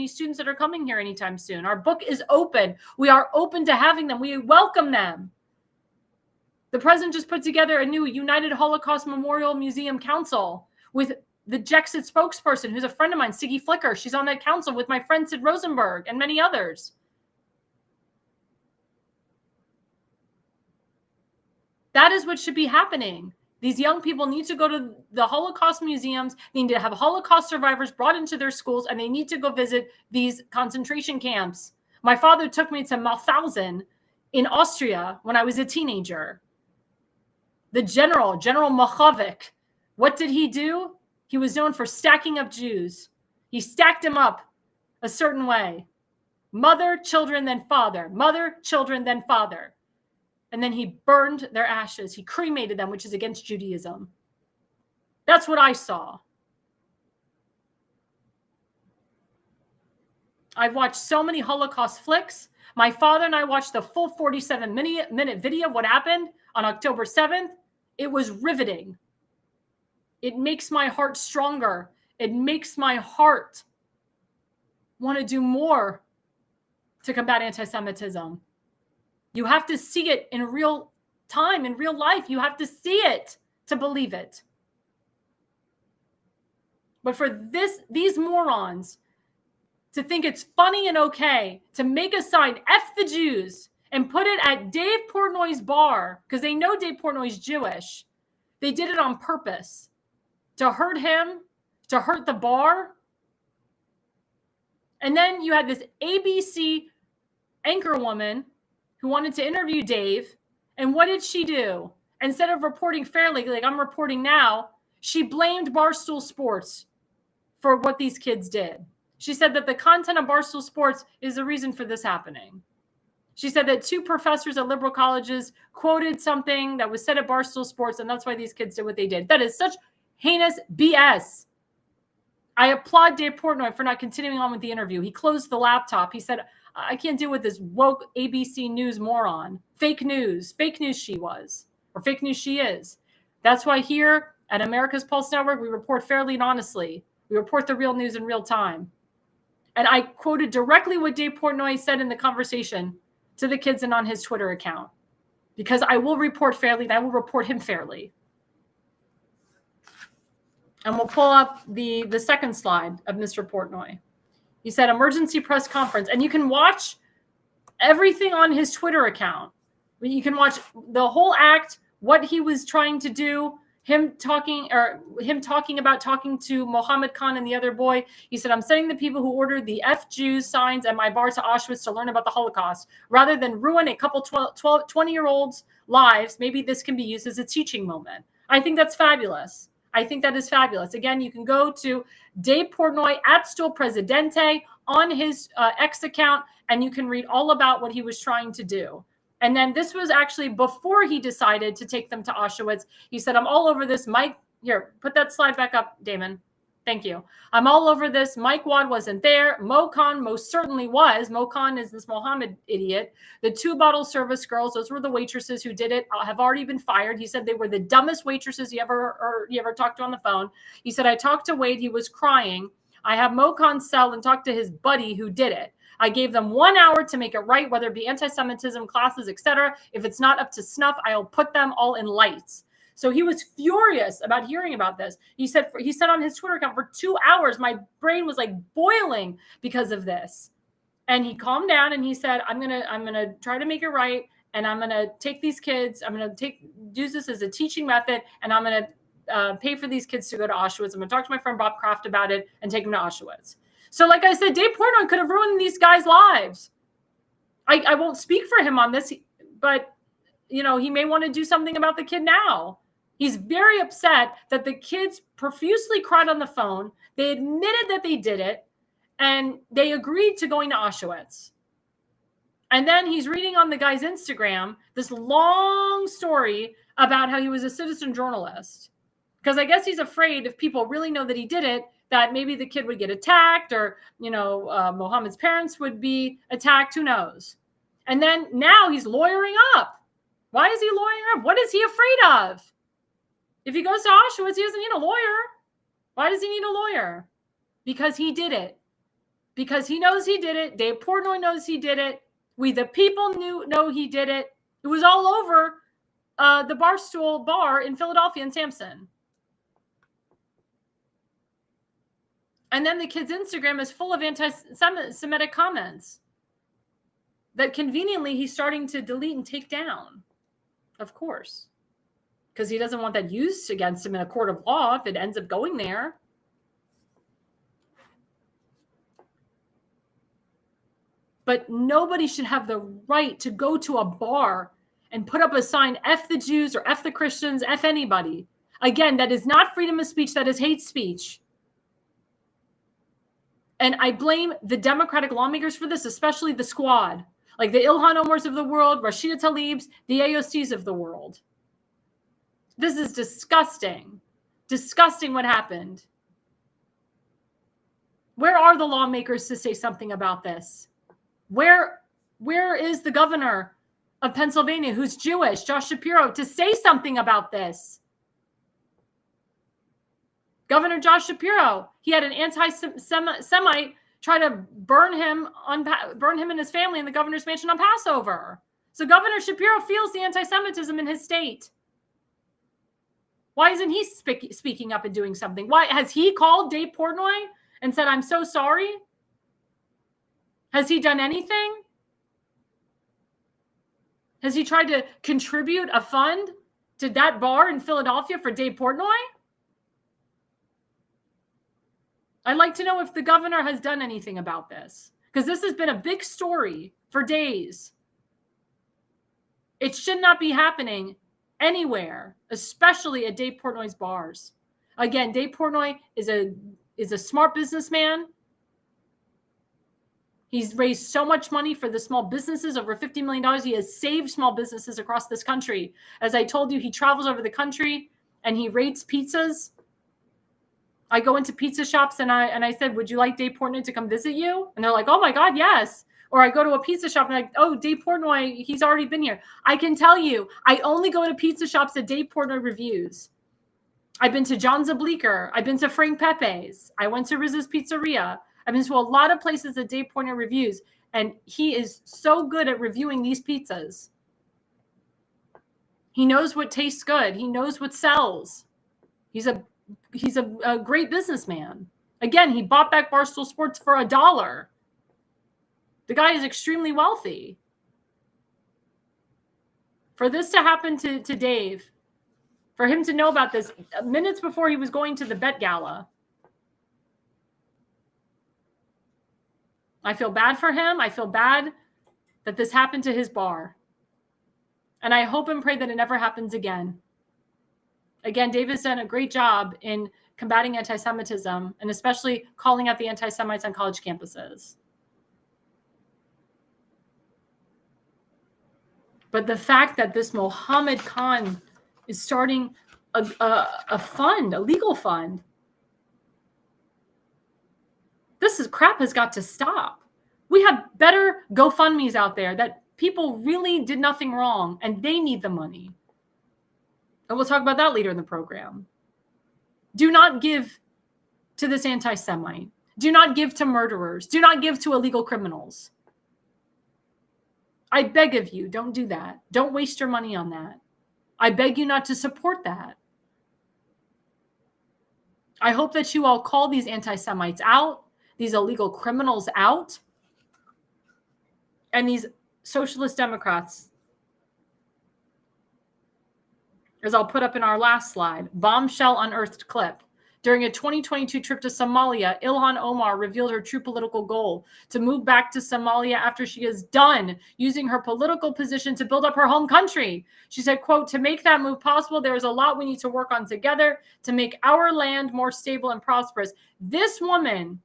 students that are coming here anytime soon. Our book is open. We are open to having them. We welcome them. The president just put together a new United Holocaust Memorial Museum Council with the Jexit spokesperson, who's a friend of mine, Siggy Flicker. She's on that council with my friend Sid Rosenberg and many others. That is what should be happening. These young people need to go to the Holocaust museums. They need to have Holocaust survivors brought into their schools, and they need to go visit these concentration camps. My father took me to Mauthausen in Austria when I was a teenager. The General Machavik, what did he do? He was known for stacking up Jews. He stacked them up a certain way. Mother, children, then father. Mother, children, then father. And then he burned their ashes. He cremated them, which is against Judaism. That's what I saw. I've watched so many Holocaust flicks. My father and I watched the full 47-minute video of what happened on October 7th. It was riveting. It makes my heart stronger. It makes my heart want to do more to combat anti-Semitism. You have to see it in real time, in real life. You have to see it to believe it. But for these morons to think it's funny and okay to make a sign, F the Jews, and put it at Dave Portnoy's bar, because they know Dave Portnoy's Jewish. They did it on purpose to hurt him, to hurt the bar. And then you had this ABC anchor woman who wanted to interview Dave. And what did she do? Instead of reporting fairly, like I'm reporting now, she blamed Barstool Sports for what these kids did. She said that the content of Barstool Sports is the reason for this happening. She said that 2 professors at liberal colleges quoted something that was said at Barstool Sports, and that's why these kids did what they did. That is such heinous BS. I applaud Dave Portnoy for not continuing on with the interview. He closed the laptop. He said, I can't deal with this woke ABC News moron. Fake news she was, or fake news she is. That's why here at America's Pulse Network, we report fairly and honestly. We report the real news in real time. And I quoted directly what Dave Portnoy said in the conversation to the kids and on his Twitter account, because I will report fairly and I will report him fairly. And we'll pull up the second slide of Mr. Portnoy. He said emergency press conference, and you can watch everything on his Twitter account. You can watch the whole act, what he was trying to do, him talking about talking to Mohammed Khan and the other boy. He said, I'm sending the people who ordered the F Jews signs at my bar to Auschwitz to learn about the Holocaust. Rather than ruin a couple 20-year-olds' lives, maybe this can be used as a teaching moment. I think that's fabulous. I think that is fabulous. Again, you can go to Dave Portnoy at Stool Presidente on his X account, and you can read all about what he was trying to do. And then this was actually before he decided to take them to Auschwitz. He said, I'm all over this. Mike, here, put that slide back up, Damon. Thank you. I'm all over this. Mike Wad wasn't there. Mo Khan most certainly was. Mo Khan is this Mohammed idiot. The 2 bottle service girls, those were the waitresses who did it, have already been fired. He said they were the dumbest waitresses you ever talked to on the phone. He said, I talked to Wade. He was crying. I have Mo Khan's cell and talked to his buddy who did it. I gave them 1 hour to make it right, whether it be anti-Semitism classes, etc. If it's not up to snuff, I'll put them all in lights. So he was furious about hearing about this. He said on his Twitter account for 2 hours, my brain was like boiling because of this. And he calmed down and he said, I'm gonna try to make it right. and I'm going to take these kids. I'm going to use this as a teaching method, and I'm going to pay for these kids to go to Auschwitz. I'm going to talk to my friend Bob Kraft about it and take them to Auschwitz. So like I said, Dave Portnoy could have ruined these guys' lives. I won't speak for him on this, but he may want to do something about the kid now. He's very upset that the kids profusely cried on the phone. They admitted that they did it, and they agreed to going to Auschwitz. And then he's reading on the guy's Instagram this long story about how he was a citizen journalist. Because I guess he's afraid if people really know that he did it, that maybe the kid would get attacked, or, Mohammed's parents would be attacked. Who knows? And then now he's lawyering up. Why is he lawyering up? What is he afraid of? If he goes to Auschwitz, he doesn't need a lawyer. Why does he need a lawyer? Because he did it. Because he knows he did it. Dave Portnoy knows he did it. We, the people, know he did it. It was all over the Barstool bar in Philadelphia and Sampson. And then the kid's Instagram is full of anti-Semitic comments that conveniently he's starting to delete and take down. Of course. Because he doesn't want that used against him in a court of law if it ends up going there. But nobody should have the right to go to a bar and put up a sign, F the Jews or F the Christians, F anybody. Again, that is not freedom of speech. That is hate speech. And I blame the Democratic lawmakers for this, especially the squad, like the Ilhan Omars of the world, Rashida Tlaib's, the AOCs of the world. This is disgusting. Disgusting what happened. Where are the lawmakers to say something about this? Where is the governor of Pennsylvania, who's Jewish, Josh Shapiro, to say something about this? Governor Josh Shapiro, he had an anti-Semite try to burn him and his family in the governor's mansion on Passover. So Governor Shapiro feels the anti-Semitism in his state. Why isn't he speaking up and doing something? Why has he called Dave Portnoy and said, I'm so sorry? Has he done anything? Has he tried to contribute a fund to that bar in Philadelphia for Dave Portnoy? I'd like to know if the governor has done anything about this, because this has been a big story for days. It should not be happening anywhere, especially at Dave Portnoy's bars. Again, Dave Portnoy is a smart businessman. He's raised so much money for the small businesses, over $50 million. He has saved small businesses across this country. As I told you, he travels over the country and he rates pizzas. I go into pizza shops and I said, would you like Dave Portnoy to come visit you? And they're like, oh my God, yes. Or I go to a pizza shop and I'm like, oh, Dave Portnoy, he's already been here. I can tell you, I only go to pizza shops that Dave Portnoy reviews. I've been to John Zableeker. I've been to Frank Pepe's. I went to Riz's Pizzeria. I've been to a lot of places that Dave Portnoy reviews, and he is so good at reviewing these pizzas. He knows what tastes good. He knows what sells. He's a great businessman. Again, he bought back Barstool Sports for $1. The guy is extremely wealthy. For this to happen to Dave, for him to know about this minutes before he was going to the Met Gala, I feel bad for him. I feel bad that this happened to his bar. And I hope and pray that it never happens again. Again, Dave has done a great job in combating anti-Semitism and especially calling out the anti-Semites on college campuses. But the fact that this Mohammed Khan is starting a fund, a legal fund, this crap has got to stop. We have better GoFundMes out there that people really did nothing wrong and they need the money. And we'll talk about that later in the program. Do not give to this anti-Semite. Do not give to murderers. Do not give to illegal criminals. I beg of you, don't do that. Don't waste your money on that. I beg you not to support that. I hope that you all call these anti-Semites out, these illegal criminals out, and these socialist Democrats as I'll put up in our last slide, bombshell unearthed clip. During a 2022 trip to Somalia, Ilhan Omar revealed her true political goal: to move back to Somalia after she is done using her political position to build up her home country. She said, quote, "To make that move possible, there is a lot we need to work on together to make our land more stable and prosperous." This woman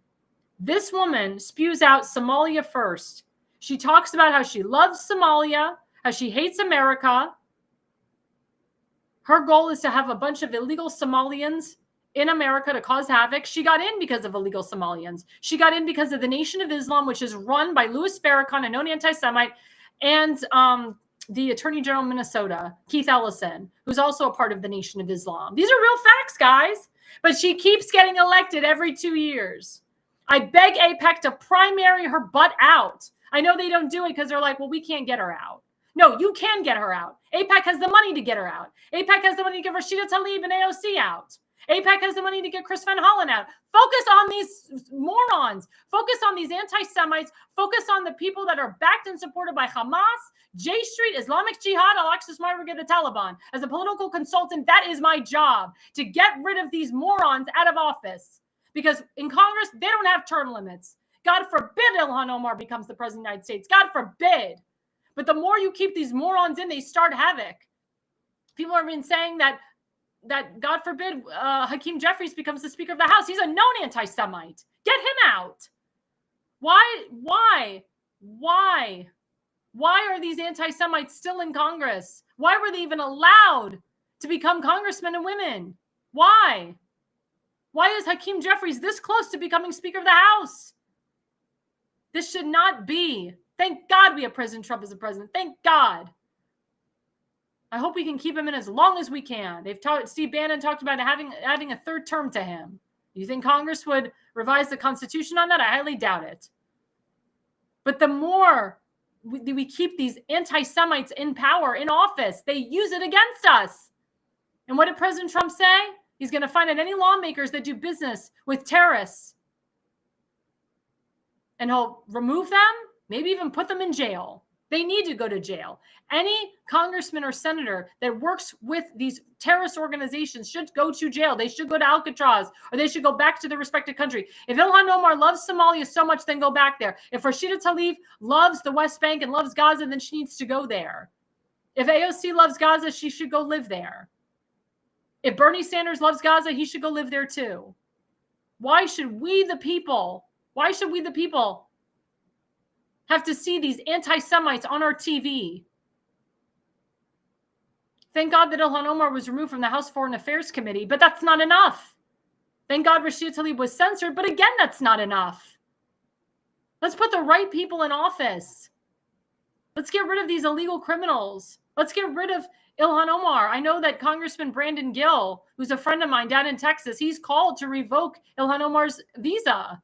spews out Somalia first. She talks about how she loves Somalia, how she hates America. Her goal is to have a bunch of illegal Somalians in America to cause havoc. She got in because of illegal Somalians. She got in because of the Nation of Islam, which is run by Louis Farrakhan, a known anti-Semite, and the Attorney General of Minnesota, Keith Ellison, who's also a part of the Nation of Islam. These are real facts, guys. But she keeps getting elected every 2 years. I beg AIPAC to primary her butt out. I know they don't do it because they're like, well, we can't get her out. No, you can get her out. AIPAC has the money to get her out. AIPAC has the money to get Rashida Tlaib and AOC out. AIPAC has the money to get Chris Van Hollen out. Focus on these morons. Focus on these anti-Semites. Focus on the people that are backed and supported by Hamas, J Street, Islamic Jihad, Al-Aqsa Brigade, the Taliban. As a political consultant, that is my job, to get rid of these morons out of office. Because in Congress, they don't have term limits. God forbid Ilhan Omar becomes the president of the United States. God forbid. But the more you keep these morons in, they start havoc. People have been saying that God forbid Hakeem Jeffries becomes the Speaker of the House. He's a known anti-Semite. Get him out. Why are these anti-Semites still in Congress? Why were they even allowed to become congressmen and women? Why? Why is Hakeem Jeffries this close to becoming Speaker of the House? This should not be. Thank God we have President Trump as a president. Thank God. I hope we can keep him in as long as we can. Steve Bannon talked about adding a third term to him. You think Congress would revise the Constitution on that? I highly doubt it. But the more we keep these anti-Semites in power, in office, they use it against us. And what did President Trump say? He's going to find out any lawmakers that do business with terrorists. And he'll remove them, maybe even put them in jail. They need to go to jail. Any congressman or senator that works with these terrorist organizations should go to jail. They should go to Alcatraz, or they should go back to their respective country. If Ilhan Omar loves Somalia so much, then go back there. If Rashida Tlaib loves the West Bank and loves Gaza, then she needs to go there. If AOC loves Gaza, she should go live there. If Bernie Sanders loves Gaza, he should go live there too. Why should we the people have to see these anti-Semites on our TV? Thank God that Ilhan Omar was removed from the House Foreign Affairs Committee, but that's not enough. Thank God Rashida Tlaib was censored, but again, that's not enough. Let's put the right people in office. Let's get rid of these illegal criminals. Let's get rid of Ilhan Omar. I know that Congressman Brandon Gill, who's a friend of mine down in Texas, he's called to revoke Ilhan Omar's visa.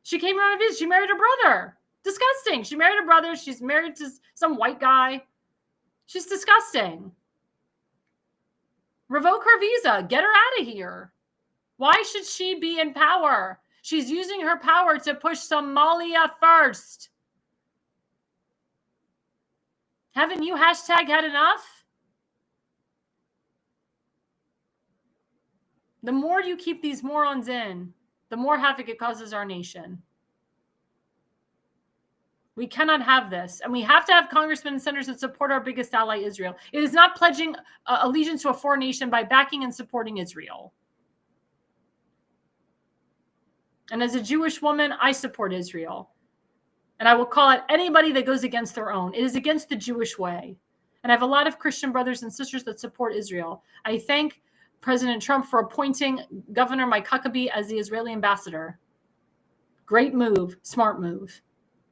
She came around a visa. She married her brother. Disgusting. She married her brother. She's married to some white guy. She's disgusting. Revoke her visa. Get her out of here. Why should she be in power? She's using her power to push Somalia first. Haven't you hashtag had enough? The more you keep these morons in, the more havoc it causes our nation. We cannot have this. And we have to have congressmen and senators that support our biggest ally, Israel. It is not pledging allegiance to a foreign nation by backing and supporting Israel. And as a Jewish woman, I support Israel. And I will call out anybody that goes against their own. It is against the Jewish way. And I have a lot of Christian brothers and sisters that support Israel. I thank President Trump for appointing Governor Mike Huckabee as the Israeli ambassador. Great move, smart move.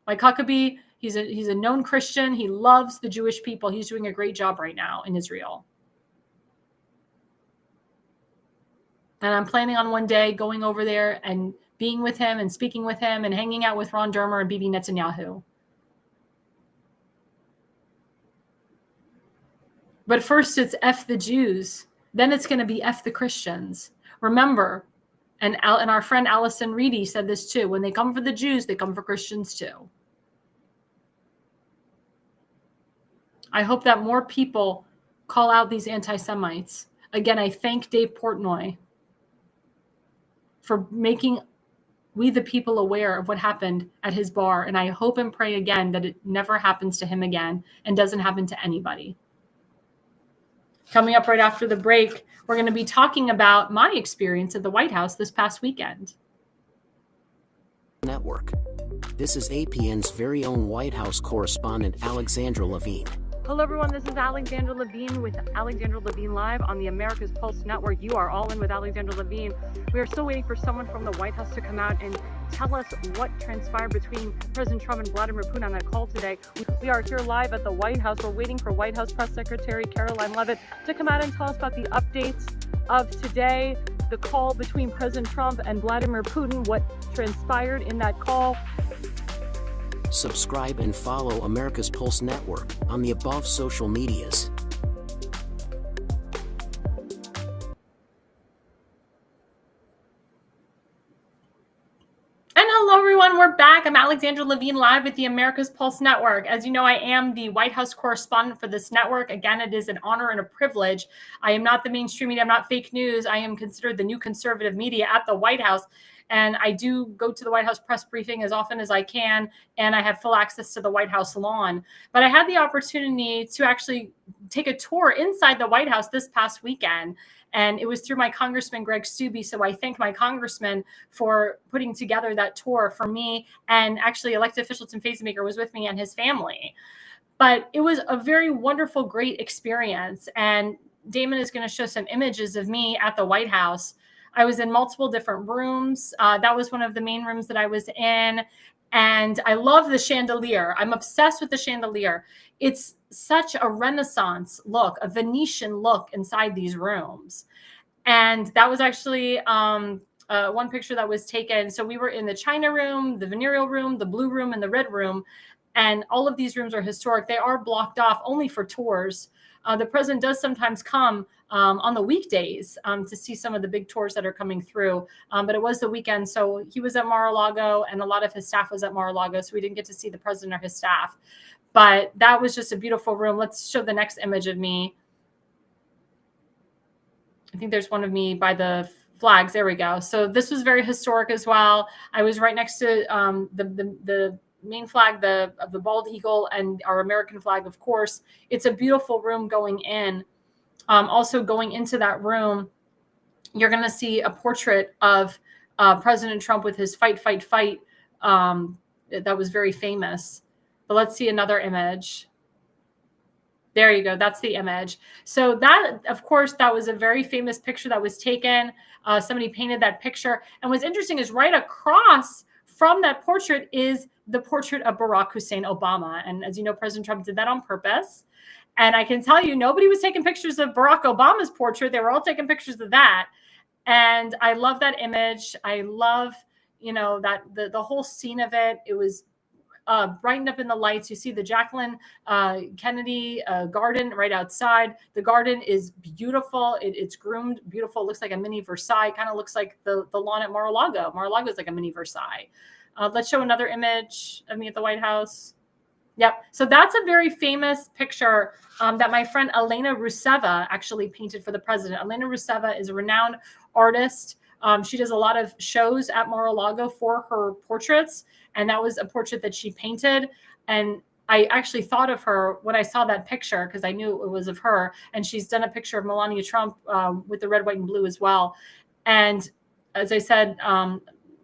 Mike Huckabee, he's a known Christian. He loves the Jewish people. He's doing a great job right now in Israel. And I'm planning on one day going over there and being with him and speaking with him and hanging out with Ron Dermer and Bibi Netanyahu. But first it's F the Jews. Then it's going to be F the Christians. Remember, and our friend Alison Reedy said this too. When they come for the Jews, they come for Christians too. I hope that more people call out these anti-Semites. Again, I thank Dave Portnoy for making we the people aware of what happened at his bar. And I hope and pray again that it never happens to him again and doesn't happen to anybody. Coming up right after the break, we're going to be talking about my experience at the White House this past weekend. Network. This is APN's very own White House correspondent, Alexandra Levine. Hello, everyone. This is Alexandra Levine with Alexandra Levine Live on the America's Pulse Network. You are all in with Alexandra Levine. We are still waiting for someone from the White House to come out and tell us what transpired between President Trump and Vladimir Putin on that call today. We are here live at the White House. We're waiting for White House Press Secretary Caroline Leavitt to come out and tell us about the updates of today, the call between President Trump and Vladimir Putin, what transpired in that call. Subscribe and follow America's Pulse Network on the above social medias. And hello, everyone. We're back. I'm Alexandra Levine live with the America's Pulse Network. As you know, I am the White House correspondent for this network. Again, it is an honor and a privilege. I am not the mainstream media. I'm not fake news. I am considered the new conservative media at the White House. And I do go to the White House press briefing as often as I can, and I have full access to the White House lawn. But I had the opportunity to actually take a tour inside the White House this past weekend, and it was through my Congressman, Greg Steube. So I thank my congressman for putting together that tour for me, and actually elected official Tim Fazenmaker was with me and his family. But it was a very wonderful, great experience, and Damon is going to show some images of me at the White House. I was in multiple different rooms. That was one of the main rooms that I was in. And I love the chandelier. I'm obsessed with the chandelier. It's such a Renaissance look, a Venetian look inside these rooms. And that was actually one picture that was taken. So we were in the China room, the venereal room, the blue room, and the red room. And all of these rooms are historic. They are blocked off only for tours. The president does sometimes come on the weekdays to see some of the big tours that are coming through. But it was the weekend, so he was at Mar-a-Lago, and a lot of his staff was at Mar-a-Lago, so we didn't get to see the president or his staff. But that was just a beautiful room. Let's show the next image of me. I think there's one of me by the flags. There we go. So this was very historic as well. I was right next to the main flag, of the bald eagle, and our American flag, of course. It's a beautiful room going in. Also going into that room, you're going to see a portrait of President Trump with his fight, fight, fight. That was very famous. But let's see another image. There you go. That's the image. So that, of course, that was a very famous picture that was taken. Somebody painted that picture. And what's interesting is right across from that portrait is the portrait of Barack Hussein Obama. And as you know, President Trump did that on purpose. And I can tell you, nobody was taking pictures of Barack Obama's portrait. They were all taking pictures of that. And I love that image. I love, that the whole scene of it. It was brightened up in the lights. You see the Jacqueline Kennedy garden right outside. The garden is beautiful. It's groomed, beautiful. It looks like a mini Versailles. Kind of looks like the lawn at Mar-a-Lago. Mar-a-Lago is like a mini Versailles. Let's show another image of me at the White House. Yep. So that's a very famous picture that my friend Elena Ruseva actually painted for the president. Elena Ruseva is a renowned artist. She does a lot of shows at Mar-a-Lago for her portraits. And that was a portrait that she painted. And I actually thought of her when I saw that picture because I knew it was of her. And she's done a picture of Melania Trump with the red, white, and blue as well. And as I said,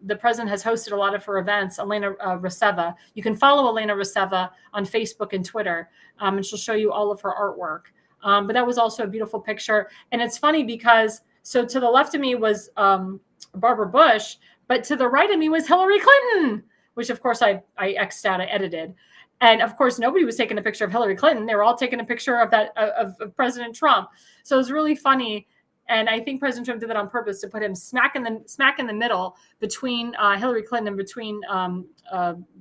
the president has hosted a lot of her events, Elena Ruseva. You can follow Elena Ruseva on Facebook and Twitter, and she'll show you all of her artwork. But that was also a beautiful picture. And it's funny because, so to the left of me was Barbara Bush, but to the right of me was Hillary Clinton, which of course I X'd out, I edited. And of course, nobody was taking a picture of Hillary Clinton. They were all taking a picture of that of President Trump. So it was really funny. And I think President Trump did that on purpose to put him smack in the middle between Hillary Clinton and between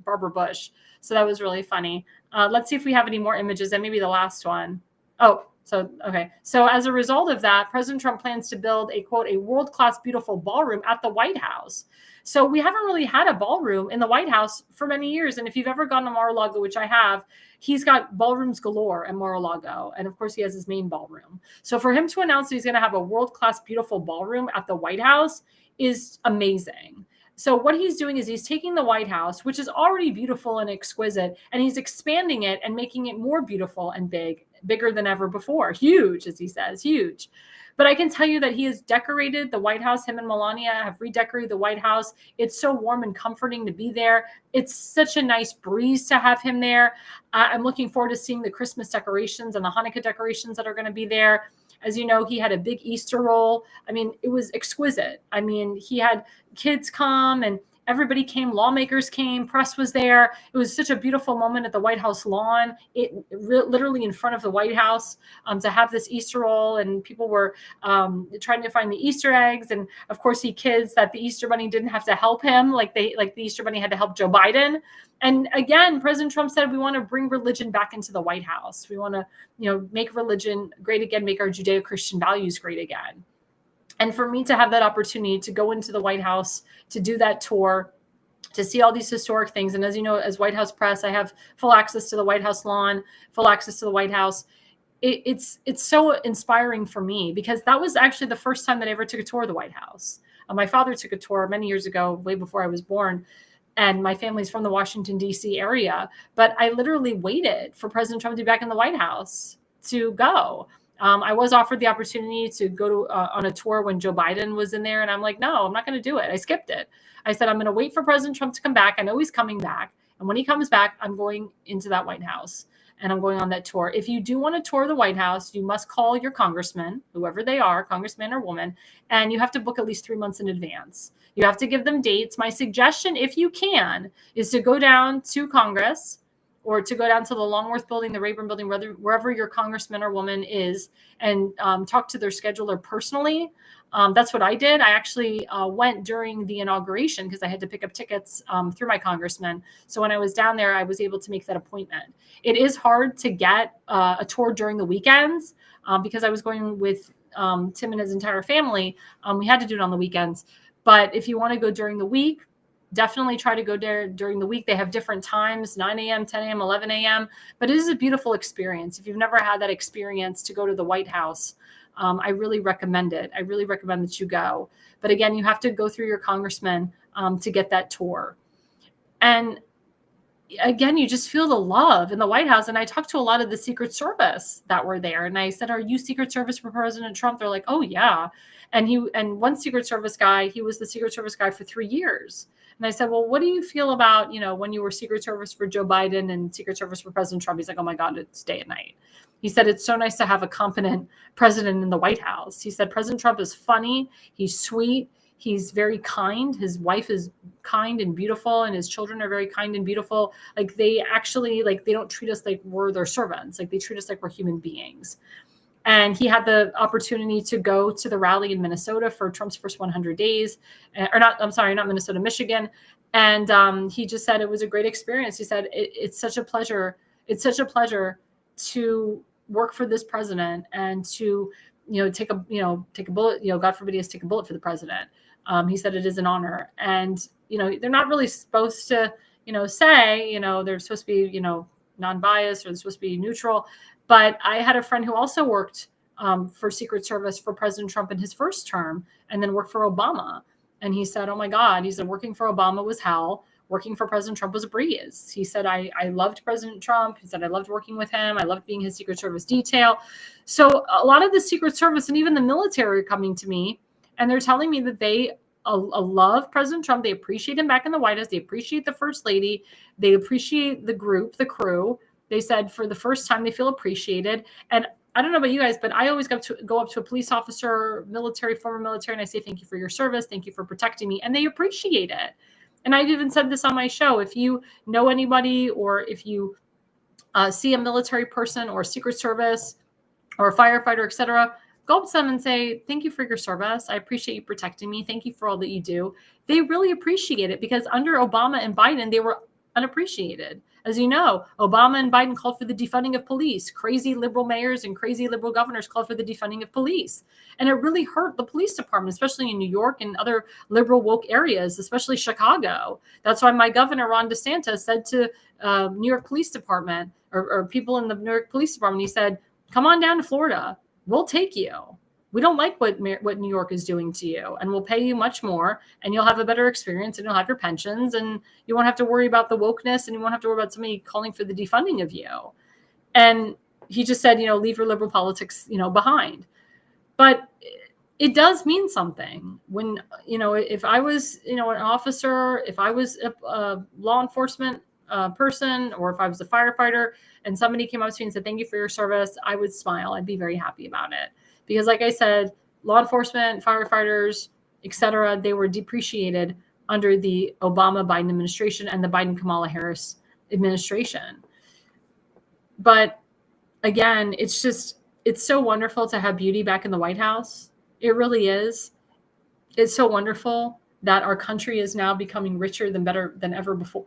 Barbara Bush. So that was really funny. Let's see if we have any more images, and maybe the last one. Oh, So, okay. So as a result of that, President Trump plans to build a, quote, a world-class beautiful ballroom at the White House. So we haven't really had a ballroom in the White House for many years. And if you've ever gone to Mar-a-Lago, which I have, he's got ballrooms galore at Mar-a-Lago. And of course, he has his main ballroom. So for him to announce that he's going to have a world-class beautiful ballroom at the White House is amazing. So what he's doing is he's taking the White House, which is already beautiful and exquisite, and he's expanding it and making it more beautiful and bigger than ever before. Huge, as he says, huge. But I can tell you that he has decorated the White House. Him and Melania have redecorated the White House. It's so warm and comforting to be there. It's such a nice breeze to have him there. I'm looking forward to seeing the Christmas decorations and the Hanukkah decorations that are going to be there. As you know, he had a big Easter roll. I mean, it was exquisite. I mean, he had kids come and everybody came, lawmakers came, press was there. It was such a beautiful moment at the White House lawn, literally in front of the White House, to have this Easter roll, and people were trying to find the Easter eggs. And of course, he kids that the Easter Bunny didn't have to help him, like the Easter Bunny had to help Joe Biden. And again, President Trump said, we want to bring religion back into the White House. We want to, make religion great again, make our Judeo-Christian values great again. And for me to have that opportunity to go into the White House, to do that tour, to see all these historic things. And as you know, as White House press, I have full access to the White House lawn, full access to the White House. It's so inspiring for me, because that was actually the first time that I ever took a tour of the White House. My father took a tour many years ago, way before I was born. And my family's from the Washington, D.C. area. But I literally waited for President Trump to be back in the White House to go. I was offered the opportunity to go to on a tour when Joe Biden was in there. And I'm like, no, I'm not going to do it. I skipped it. I said, I'm going to wait for President Trump to come back. I know he's coming back. And when he comes back, I'm going into that White House and I'm going on that tour. If you do want to tour the White House, you must call your congressman, whoever they are, congressman or woman, and you have to book at least 3 months in advance. You have to give them dates. My suggestion, if you can, is to go down to Congress, or to go down to the Longworth building, the Rayburn building, wherever your congressman or woman is, and talk to their scheduler personally. That's what I did. I actually went during the inauguration because I had to pick up tickets through my congressman. So when I was down there, I was able to make that appointment. It is hard to get a tour during the weekends because I was going with Tim and his entire family. We had to do it on the weekends. But if you want to go during the week, definitely try to go there during the week. They have different times, 9 a.m., 10 a.m., 11 a.m. But it is a beautiful experience. If you've never had that experience to go to the White House, I really recommend it. I really recommend that you go. But again, you have to go through your congressman to get that tour. And again, you just feel the love in the White House. And I talked to a lot of the Secret Service that were there. And I said, are you Secret Service for President Trump? They're like, oh, yeah. And one Secret Service guy, he was the Secret Service guy for 3 years. And I said, well, what do you feel about, when you were Secret Service for Joe Biden and Secret Service for President Trump? He's like, oh, my God, it's day and night. He said, it's so nice to have a competent president in the White House. He said, President Trump is funny. He's sweet. He's very kind. His wife is kind and beautiful, and his children are very kind and beautiful. Like they don't treat us like we're their servants. Like they treat us like we're human beings. And he had the opportunity to go to the rally in Minnesota for Trump's first 100 days, not Minnesota, Michigan. And he just said it was a great experience. He said, it's such a pleasure. It's such a pleasure to work for this president and to, take a bullet, God forbid he has to take a bullet for the president. He said it is an honor. And, they're not really supposed to, say, they're supposed to be, non-biased, or they're supposed to be neutral. But I had a friend who also worked for Secret Service for President Trump in his first term, and then worked for Obama. And he said, oh my God, he said, working for Obama was hell. Working for President Trump was a breeze. He said, I loved President Trump. He said, I loved working with him. I loved being his Secret Service detail. So a lot of the Secret Service and even the military are coming to me, and they're telling me that they love President Trump. They appreciate him back in the White House. They appreciate the First Lady. They appreciate the crew. They said for the first time they feel appreciated. And I don't know about you guys, but I always go up to a police officer, former military, and I say, thank you for your service. Thank you for protecting me. And they appreciate it. And I've even said this on my show. If you know anybody, or if you see a military person or Secret Service or a firefighter, etc., go up to them and say, thank you for your service. I appreciate you protecting me. Thank you for all that you do. They really appreciate it, because under Obama and Biden, they were unappreciated. As you know, Obama and Biden called for the defunding of police. Crazy liberal mayors and crazy liberal governors called for the defunding of police. And it really hurt the police department, especially in New York and other liberal woke areas, especially Chicago. That's why my governor, Ron DeSantis, said to New York Police Department or people in the New York Police Department, he said, come on down to Florida. We'll take you. We don't like what New York is doing to you, and we'll pay you much more, and you'll have a better experience, and you'll have your pensions, and you won't have to worry about the wokeness, and you won't have to worry about somebody calling for the defunding of you. And he just said, leave your liberal politics, behind. But it does mean something when, if I was, an officer, if I was a law enforcement person, or if I was a firefighter and somebody came up to me and said, thank you for your service, I would smile. I'd be very happy about it. Because like I said, law enforcement, firefighters, et cetera, they were depreciated under the Obama-Biden administration and the Biden-Kamala Harris administration. But again, it's so wonderful to have beauty back in the White House. It really is. It's so wonderful that our country is now becoming richer than ever before.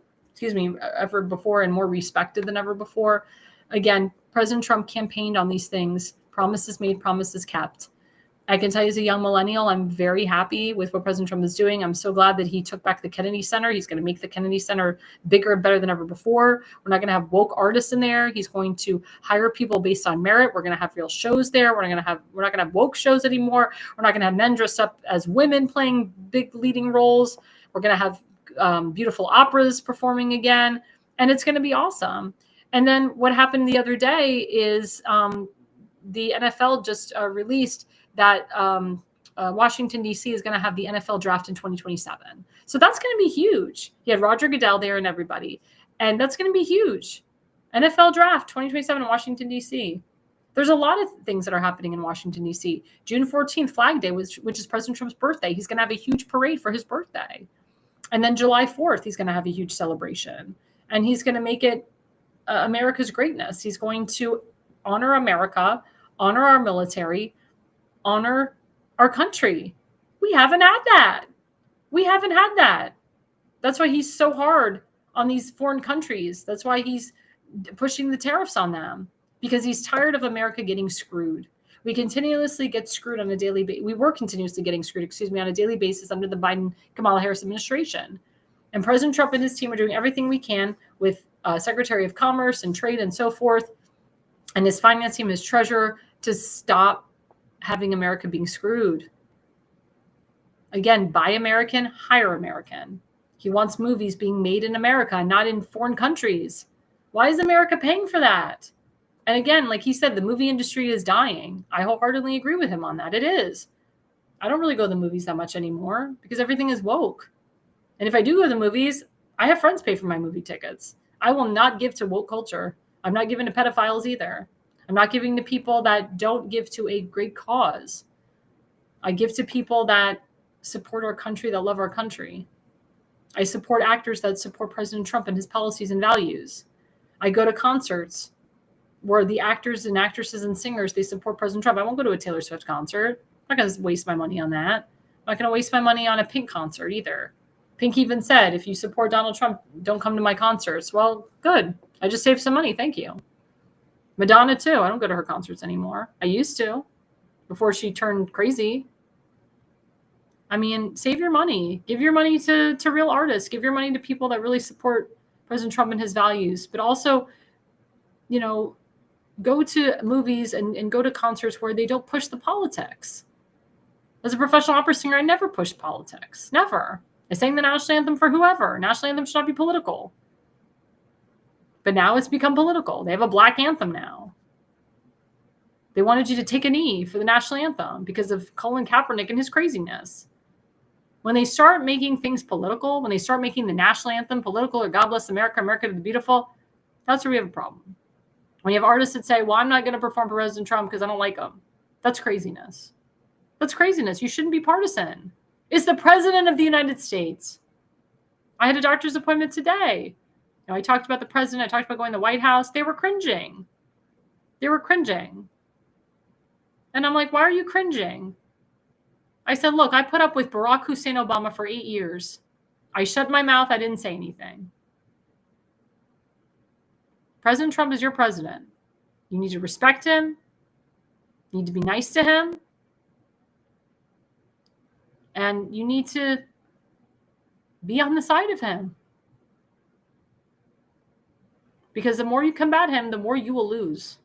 Ever before, and more respected than ever before. Again, President Trump campaigned on these things. Promises made, promises kept. I can tell you as a young millennial, I'm very happy with what President Trump is doing. I'm so glad that he took back the Kennedy Center. He's going to make the Kennedy Center bigger and better than ever before. We're not going to have woke artists in there. He's going to hire people based on merit. We're going to have real shows there. We're not going to have woke shows anymore. We're not going to have men dressed up as women playing big leading roles. We're going to have beautiful operas performing again, and it's going to be awesome. And then what happened the other day is the NFL just released that Washington, D.C. is going to have the NFL draft in 2027. So that's going to be huge. You had Roger Goodell there and everybody, and that's going to be huge. NFL draft 2027 in Washington, D.C. There's a lot of things that are happening in Washington, D.C. June 14th, Flag Day, which is President Trump's birthday. He's going to have a huge parade for his birthday. And then July 4th, he's going to have a huge celebration. And he's going to make it America's greatness. He's going to honor America, honor our military, honor our country. We haven't had that. We haven't had that. That's why he's so hard on these foreign countries. That's why he's pushing the tariffs on them, because he's tired of America getting screwed. We continuously get screwed on a daily basis. We were continuously getting screwed, on a daily basis under the Biden-Kamala Harris administration. And President Trump and his team are doing everything we can with Secretary of Commerce and Trade and so forth, and his finance team, his treasurer, to stop having America being screwed. Again, buy American, hire American. He wants movies being made in America, not in foreign countries. Why is America paying for that? And again, like he said, the movie industry is dying. I wholeheartedly agree with him on that. It is. I don't really go to the movies that much anymore because everything is woke. And if I do go to the movies, I have friends pay for my movie tickets. I will not give to woke culture. I'm not giving to pedophiles either. I'm not giving to people that don't give to a great cause. I give to people that support our country, that love our country. I support actors that support President Trump and his policies and values. I go to concerts where the actors and actresses and singers, they support President Trump. I won't go to a Taylor Swift concert. I'm not going to waste my money on that. I'm not going to waste my money on a Pink concert either. Pink even said, if you support Donald Trump, don't come to my concerts. Well, good. I just saved some money. Thank you. Madonna, too. I don't go to her concerts anymore. I used to before she turned crazy. I mean, save your money. Give your money to real artists. Give your money to people that really support President Trump and his values. But also, go to movies and go to concerts where they don't push the politics. As a professional opera singer, I never pushed politics. Never. I sang the national anthem for whoever. National anthem should not be political. But now it's become political. They have a black anthem now. They wanted you to take a knee for the national anthem because of Colin Kaepernick and his craziness. When they start making things political, when they start making the national anthem political or God Bless America, America the Beautiful, that's where we have a problem. When you have artists that say, well, I'm not going to perform for President Trump because I don't like him. That's craziness. That's craziness. You shouldn't be partisan. It's the president of the United States. I had a doctor's appointment today. I talked about the president. I talked about going to the White House. They were cringing. They were cringing. And I'm like, why are you cringing? I said, look, I put up with Barack Hussein Obama for 8 years. I shut my mouth. I didn't say anything. President Trump is your president. You need to respect him. You need to be nice to him. And you need to be on the side of him. Because the more you combat him, the more you will lose.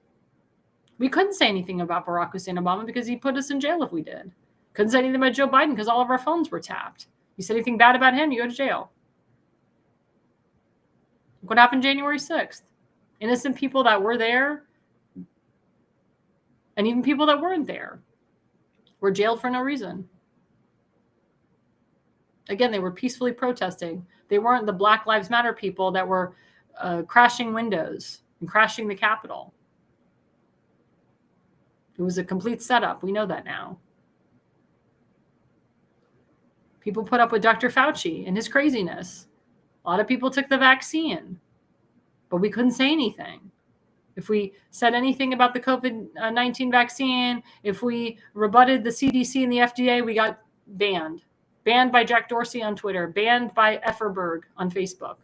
We couldn't say anything about Barack Hussein Obama because he put us in jail if we did. Couldn't say anything about Joe Biden because all of our phones were tapped. You say anything bad about him, you go to jail. Look what happened January 6th. Innocent people that were there, and even people that weren't there, were jailed for no reason. Again, they were peacefully protesting. They weren't the Black Lives Matter people that were crashing windows and crashing the Capitol. It was a complete setup. We know that now. People put up with Dr. Fauci and his craziness. A lot of people took the vaccine, but we couldn't say anything. If we said anything about the COVID-19 vaccine, if we rebutted the CDC and the FDA, we got banned. Banned by Jack Dorsey on Twitter, banned by Efferberg on Facebook.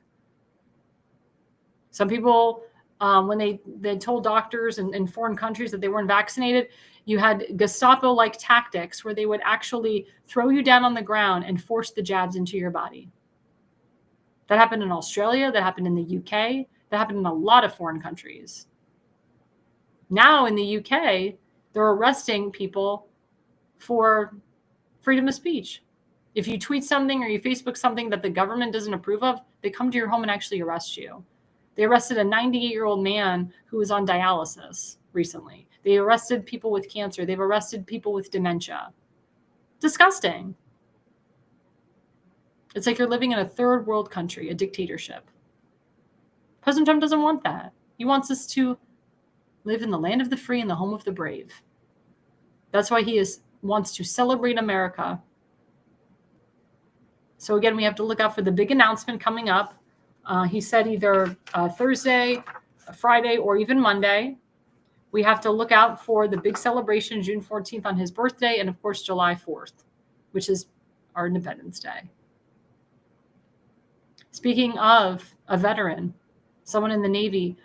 Some people, when they told doctors in foreign countries that they weren't vaccinated, you had Gestapo-like tactics where they would actually throw you down on the ground and force the jabs into your body. That happened in Australia. That happened in the UK. That happened in a lot of foreign countries. Now in the UK, they're arresting people for freedom of speech. If you tweet something or you Facebook something that the government doesn't approve of, they come to your home and actually arrest you. They arrested a 98-year-old man who was on dialysis recently. They arrested people with cancer. They've arrested people with dementia. Disgusting. It's like you're living in a third world country, a dictatorship. President Trump doesn't want that. He wants us to live in the land of the free and the home of the brave. That's why he wants to celebrate America. So again, we have to look out for the big announcement coming up. He said either Thursday, Friday, or even Monday. We have to look out for the big celebration, June 14th on his birthday, and of course, July 4th, which is our Independence Day. Speaking of a veteran, someone in the Navy,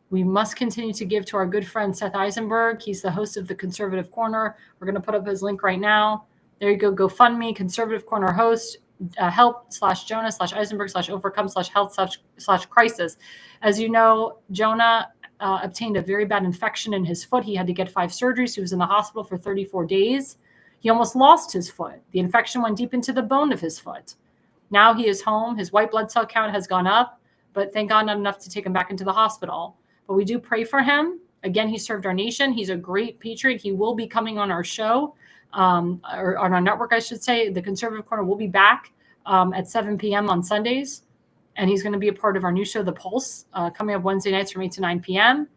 we must continue to give to our good friend Seth Eisenberg. He's the host of the Conservative Corner. We're going to put up his link right now. There you go. GoFundMe, Conservative Corner host, help/Jonah/Eisenberg/overcome/health/crisis. As you know, Jonah obtained a very bad infection in his foot. He had to get 5 surgeries. He was in the hospital for 34 days. He almost lost his foot. The infection went deep into the bone of his foot. Now he is home. His white blood cell count has gone up, but thank God not enough to take him back into the hospital. But we do pray for him. Again, he served our nation. He's a great patriot. He will be coming on our show, or on our network, I should say. The Conservative Corner will be back at 7 p.m. on Sundays. And he's going to be a part of our new show, The Pulse, coming up Wednesday nights from 8 to 9 p.m.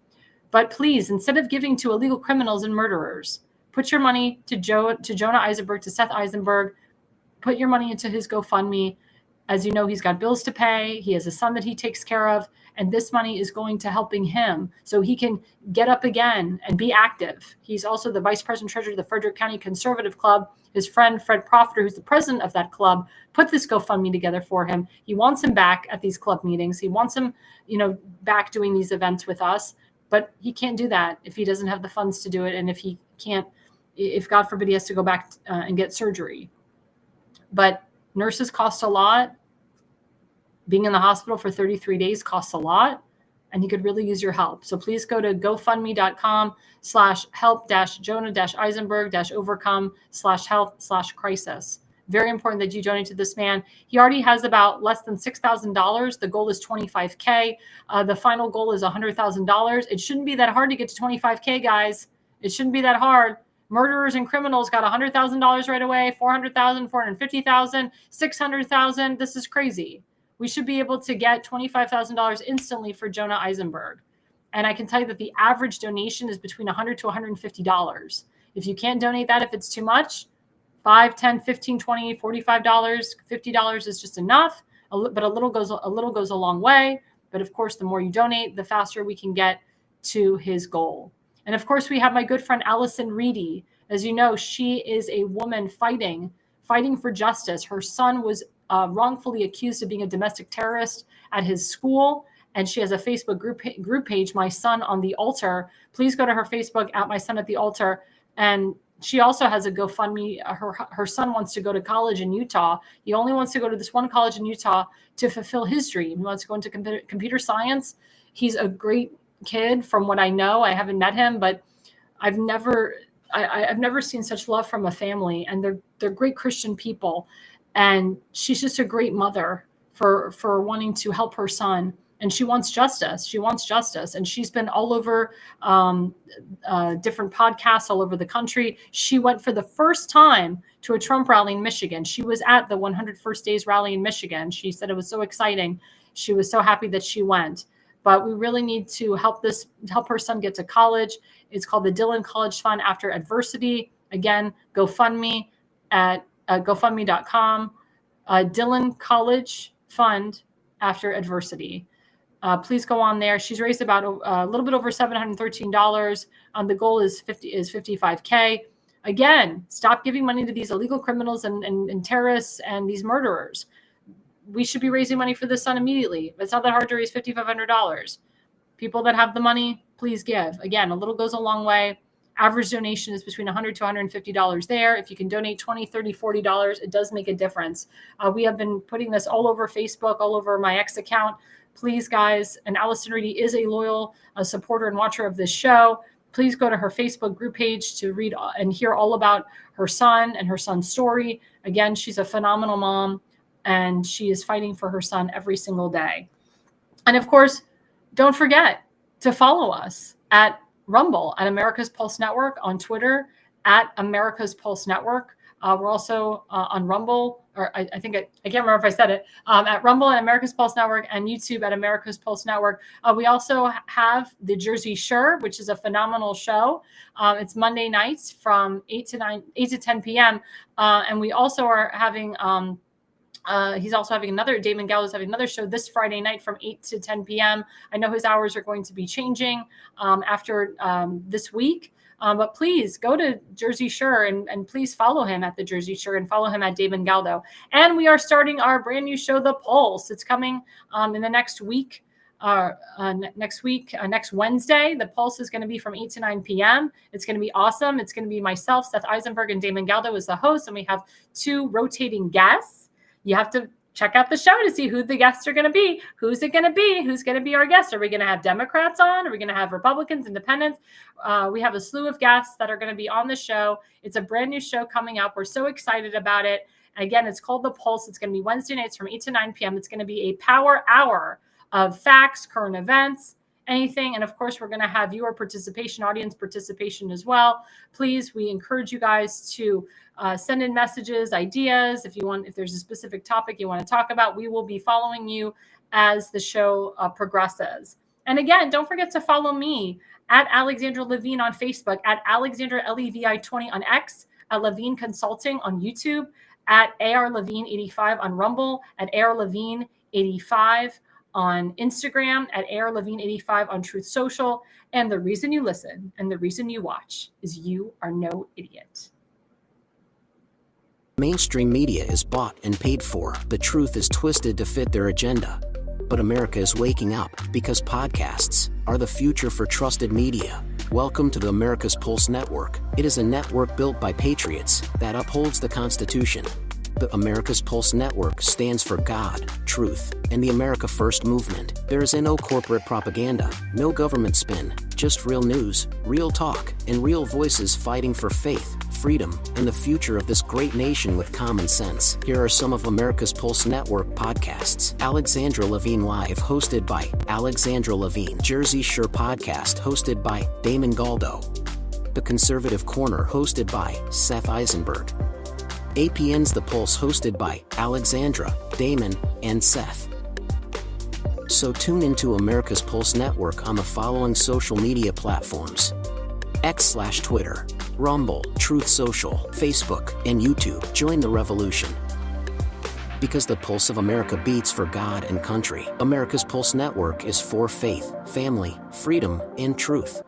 But please, instead of giving to illegal criminals and murderers, put your money to Jonah Eisenberg, to Seth Eisenberg. Put your money into his GoFundMe. As you know, he's got bills to pay. He has a son that he takes care of. And this money is going to helping him so he can get up again and be active. He's also the vice president treasurer of the Frederick County Conservative Club. His friend, Fred Profiter, who's the president of that club, put this GoFundMe together for him. He wants him back at these club meetings. He wants him, back doing these events with us. But he can't do that if he doesn't have the funds to do it. And if God forbid, he has to go back and get surgery. But nurses cost a lot. Being in the hospital for 33 days costs a lot, and he could really use your help. So please go to GoFundMe.com/help-Jonah-Eisenberg-overcome/health/crisis. Very important that you donate to this man. He already has about less than $6,000. The goal is $25K. The final goal is $100,000. It shouldn't be that hard to get to $25K, guys. It shouldn't be that hard. Murderers and criminals got $100,000 right away, $400,000, $450,000, $600,000. This is crazy. We should be able to get $25,000 instantly for Jonah Eisenberg. And I can tell you that the average donation is between $100 to $150. If you can't donate that, if it's too much, $5, $10, $15, $20, $45, $50 is just enough. But a little goes a long way. But of course, the more you donate, the faster we can get to his goal. And of course, we have my good friend Alison Reedy. As you know, she is a woman fighting for justice. Her son was wrongfully accused of being a domestic terrorist at his school, and she has a Facebook group page, My Son on the Altar. Please go to her Facebook at My Son at the Altar. And she also has a GoFundMe. Her son wants to go to college in Utah. He only wants to go to this one college in Utah to fulfill his dream. He wants to go into computer science. He's a great kid from what I know. I haven't met him, but I've never seen such love from a family, and they're great Christian people. And she's just a great mother for wanting to help her son. And she wants justice. She wants justice. And she's been all over different podcasts all over the country. She went for the first time to a Trump rally in Michigan. She was at the 101st Days rally in Michigan. She said it was so exciting. She was so happy that she went. But we really need to help her son get to college. It's called the Dylan College Fund After Adversity. Again, GoFundMe at GoFundMe.com. Dylan College Fund After Adversity. Please go on there. She's raised about a little bit over $713. The goal is $55K. Again, stop giving money to these illegal criminals and terrorists and these murderers. We should be raising money for this son immediately. It's not that hard to raise $5,500. People that have the money, please give. Again, a little goes a long way. Average donation is between $100 to $150 there. If you can donate $20, $30, $40, it does make a difference. We have been putting this all over Facebook, all over my X account. Please, guys, and Alison Reedy is a loyal supporter and watcher of this show. Please go to her Facebook group page to read and hear all about her son and her son's story. Again, she's a phenomenal mom, and she is fighting for her son every single day. And of course, don't forget to follow us at Rumble, at America's Pulse Network, on Twitter, at America's Pulse Network. We're also on Rumble, or I can't remember if I said it, at Rumble and America's Pulse Network, and YouTube at America's Pulse Network. We also have the Jersey Shore, which is a phenomenal show. It's Monday nights from 8 to 10 p.m. And we also are having, he's also having Damon Gallo's having another show this Friday night from 8 to 10 p.m. I know his hours are going to be changing after this week. But please go to Jersey Shore and please follow him at the Jersey Shore and follow him at Damon Galdo. And we are starting our brand new show, The Pulse. It's coming in the next week. Next Wednesday. The Pulse is going to be from 8 to 9 p.m. It's going to be awesome. It's going to be myself, Seth Eisenberg, and Damon Galdo as the host. And we have 2 rotating guests. You have to check out the show to see who the guests are going to be. Who's it going to be? Who's going to be our guest? Are we going to have Democrats on? Are we going to have Republicans, independents? We have a slew of guests that are going to be on the show. It's a brand new show coming up. We're so excited about it. Again, it's called The Pulse. It's going to be Wednesday nights from 8 to 9 p.m. It's going to be a power hour of facts, current events, anything. And of course, we're going to have viewer participation, audience participation as well. Please, we encourage you guys to send in messages, ideas. If there's a specific topic you want to talk about, we will be following you as the show progresses. And again, don't forget to follow me at Alexandra Levine on Facebook, at Alexandra Levi20 on X, at Levine Consulting on YouTube, at AR Levine 85 on Rumble, at AR Levine 85 on Instagram, at AR Levine 85 on Truth Social. And the reason you listen and the reason you watch is you are no idiot. Mainstream media is bought and paid for. The truth is twisted to fit their agenda. But America is waking up because podcasts are the future for trusted media. Welcome to the America's Pulse Network. It is a network built by patriots that upholds the Constitution. The America's Pulse Network stands for God, truth, and the America First movement. There is no corporate propaganda, no government spin, just real news, real talk, and real voices fighting for faith, freedom, and the future of this great nation with common sense. Here are some of America's Pulse Network podcasts. Alexandra Levine Live, hosted by Alexandra Levine. Jersey Shore Podcast, hosted by Damon Galdo. The Conservative Corner, hosted by Seth Eisenberg. APN's The Pulse, hosted by Alexandra, Damon, and Seth. So tune into America's Pulse Network on the following social media platforms: X/Twitter, Rumble, Truth Social, Facebook, and YouTube. Join the revolution. Because the pulse of America beats for God and country. America's Pulse Network is for faith, family, freedom, and truth.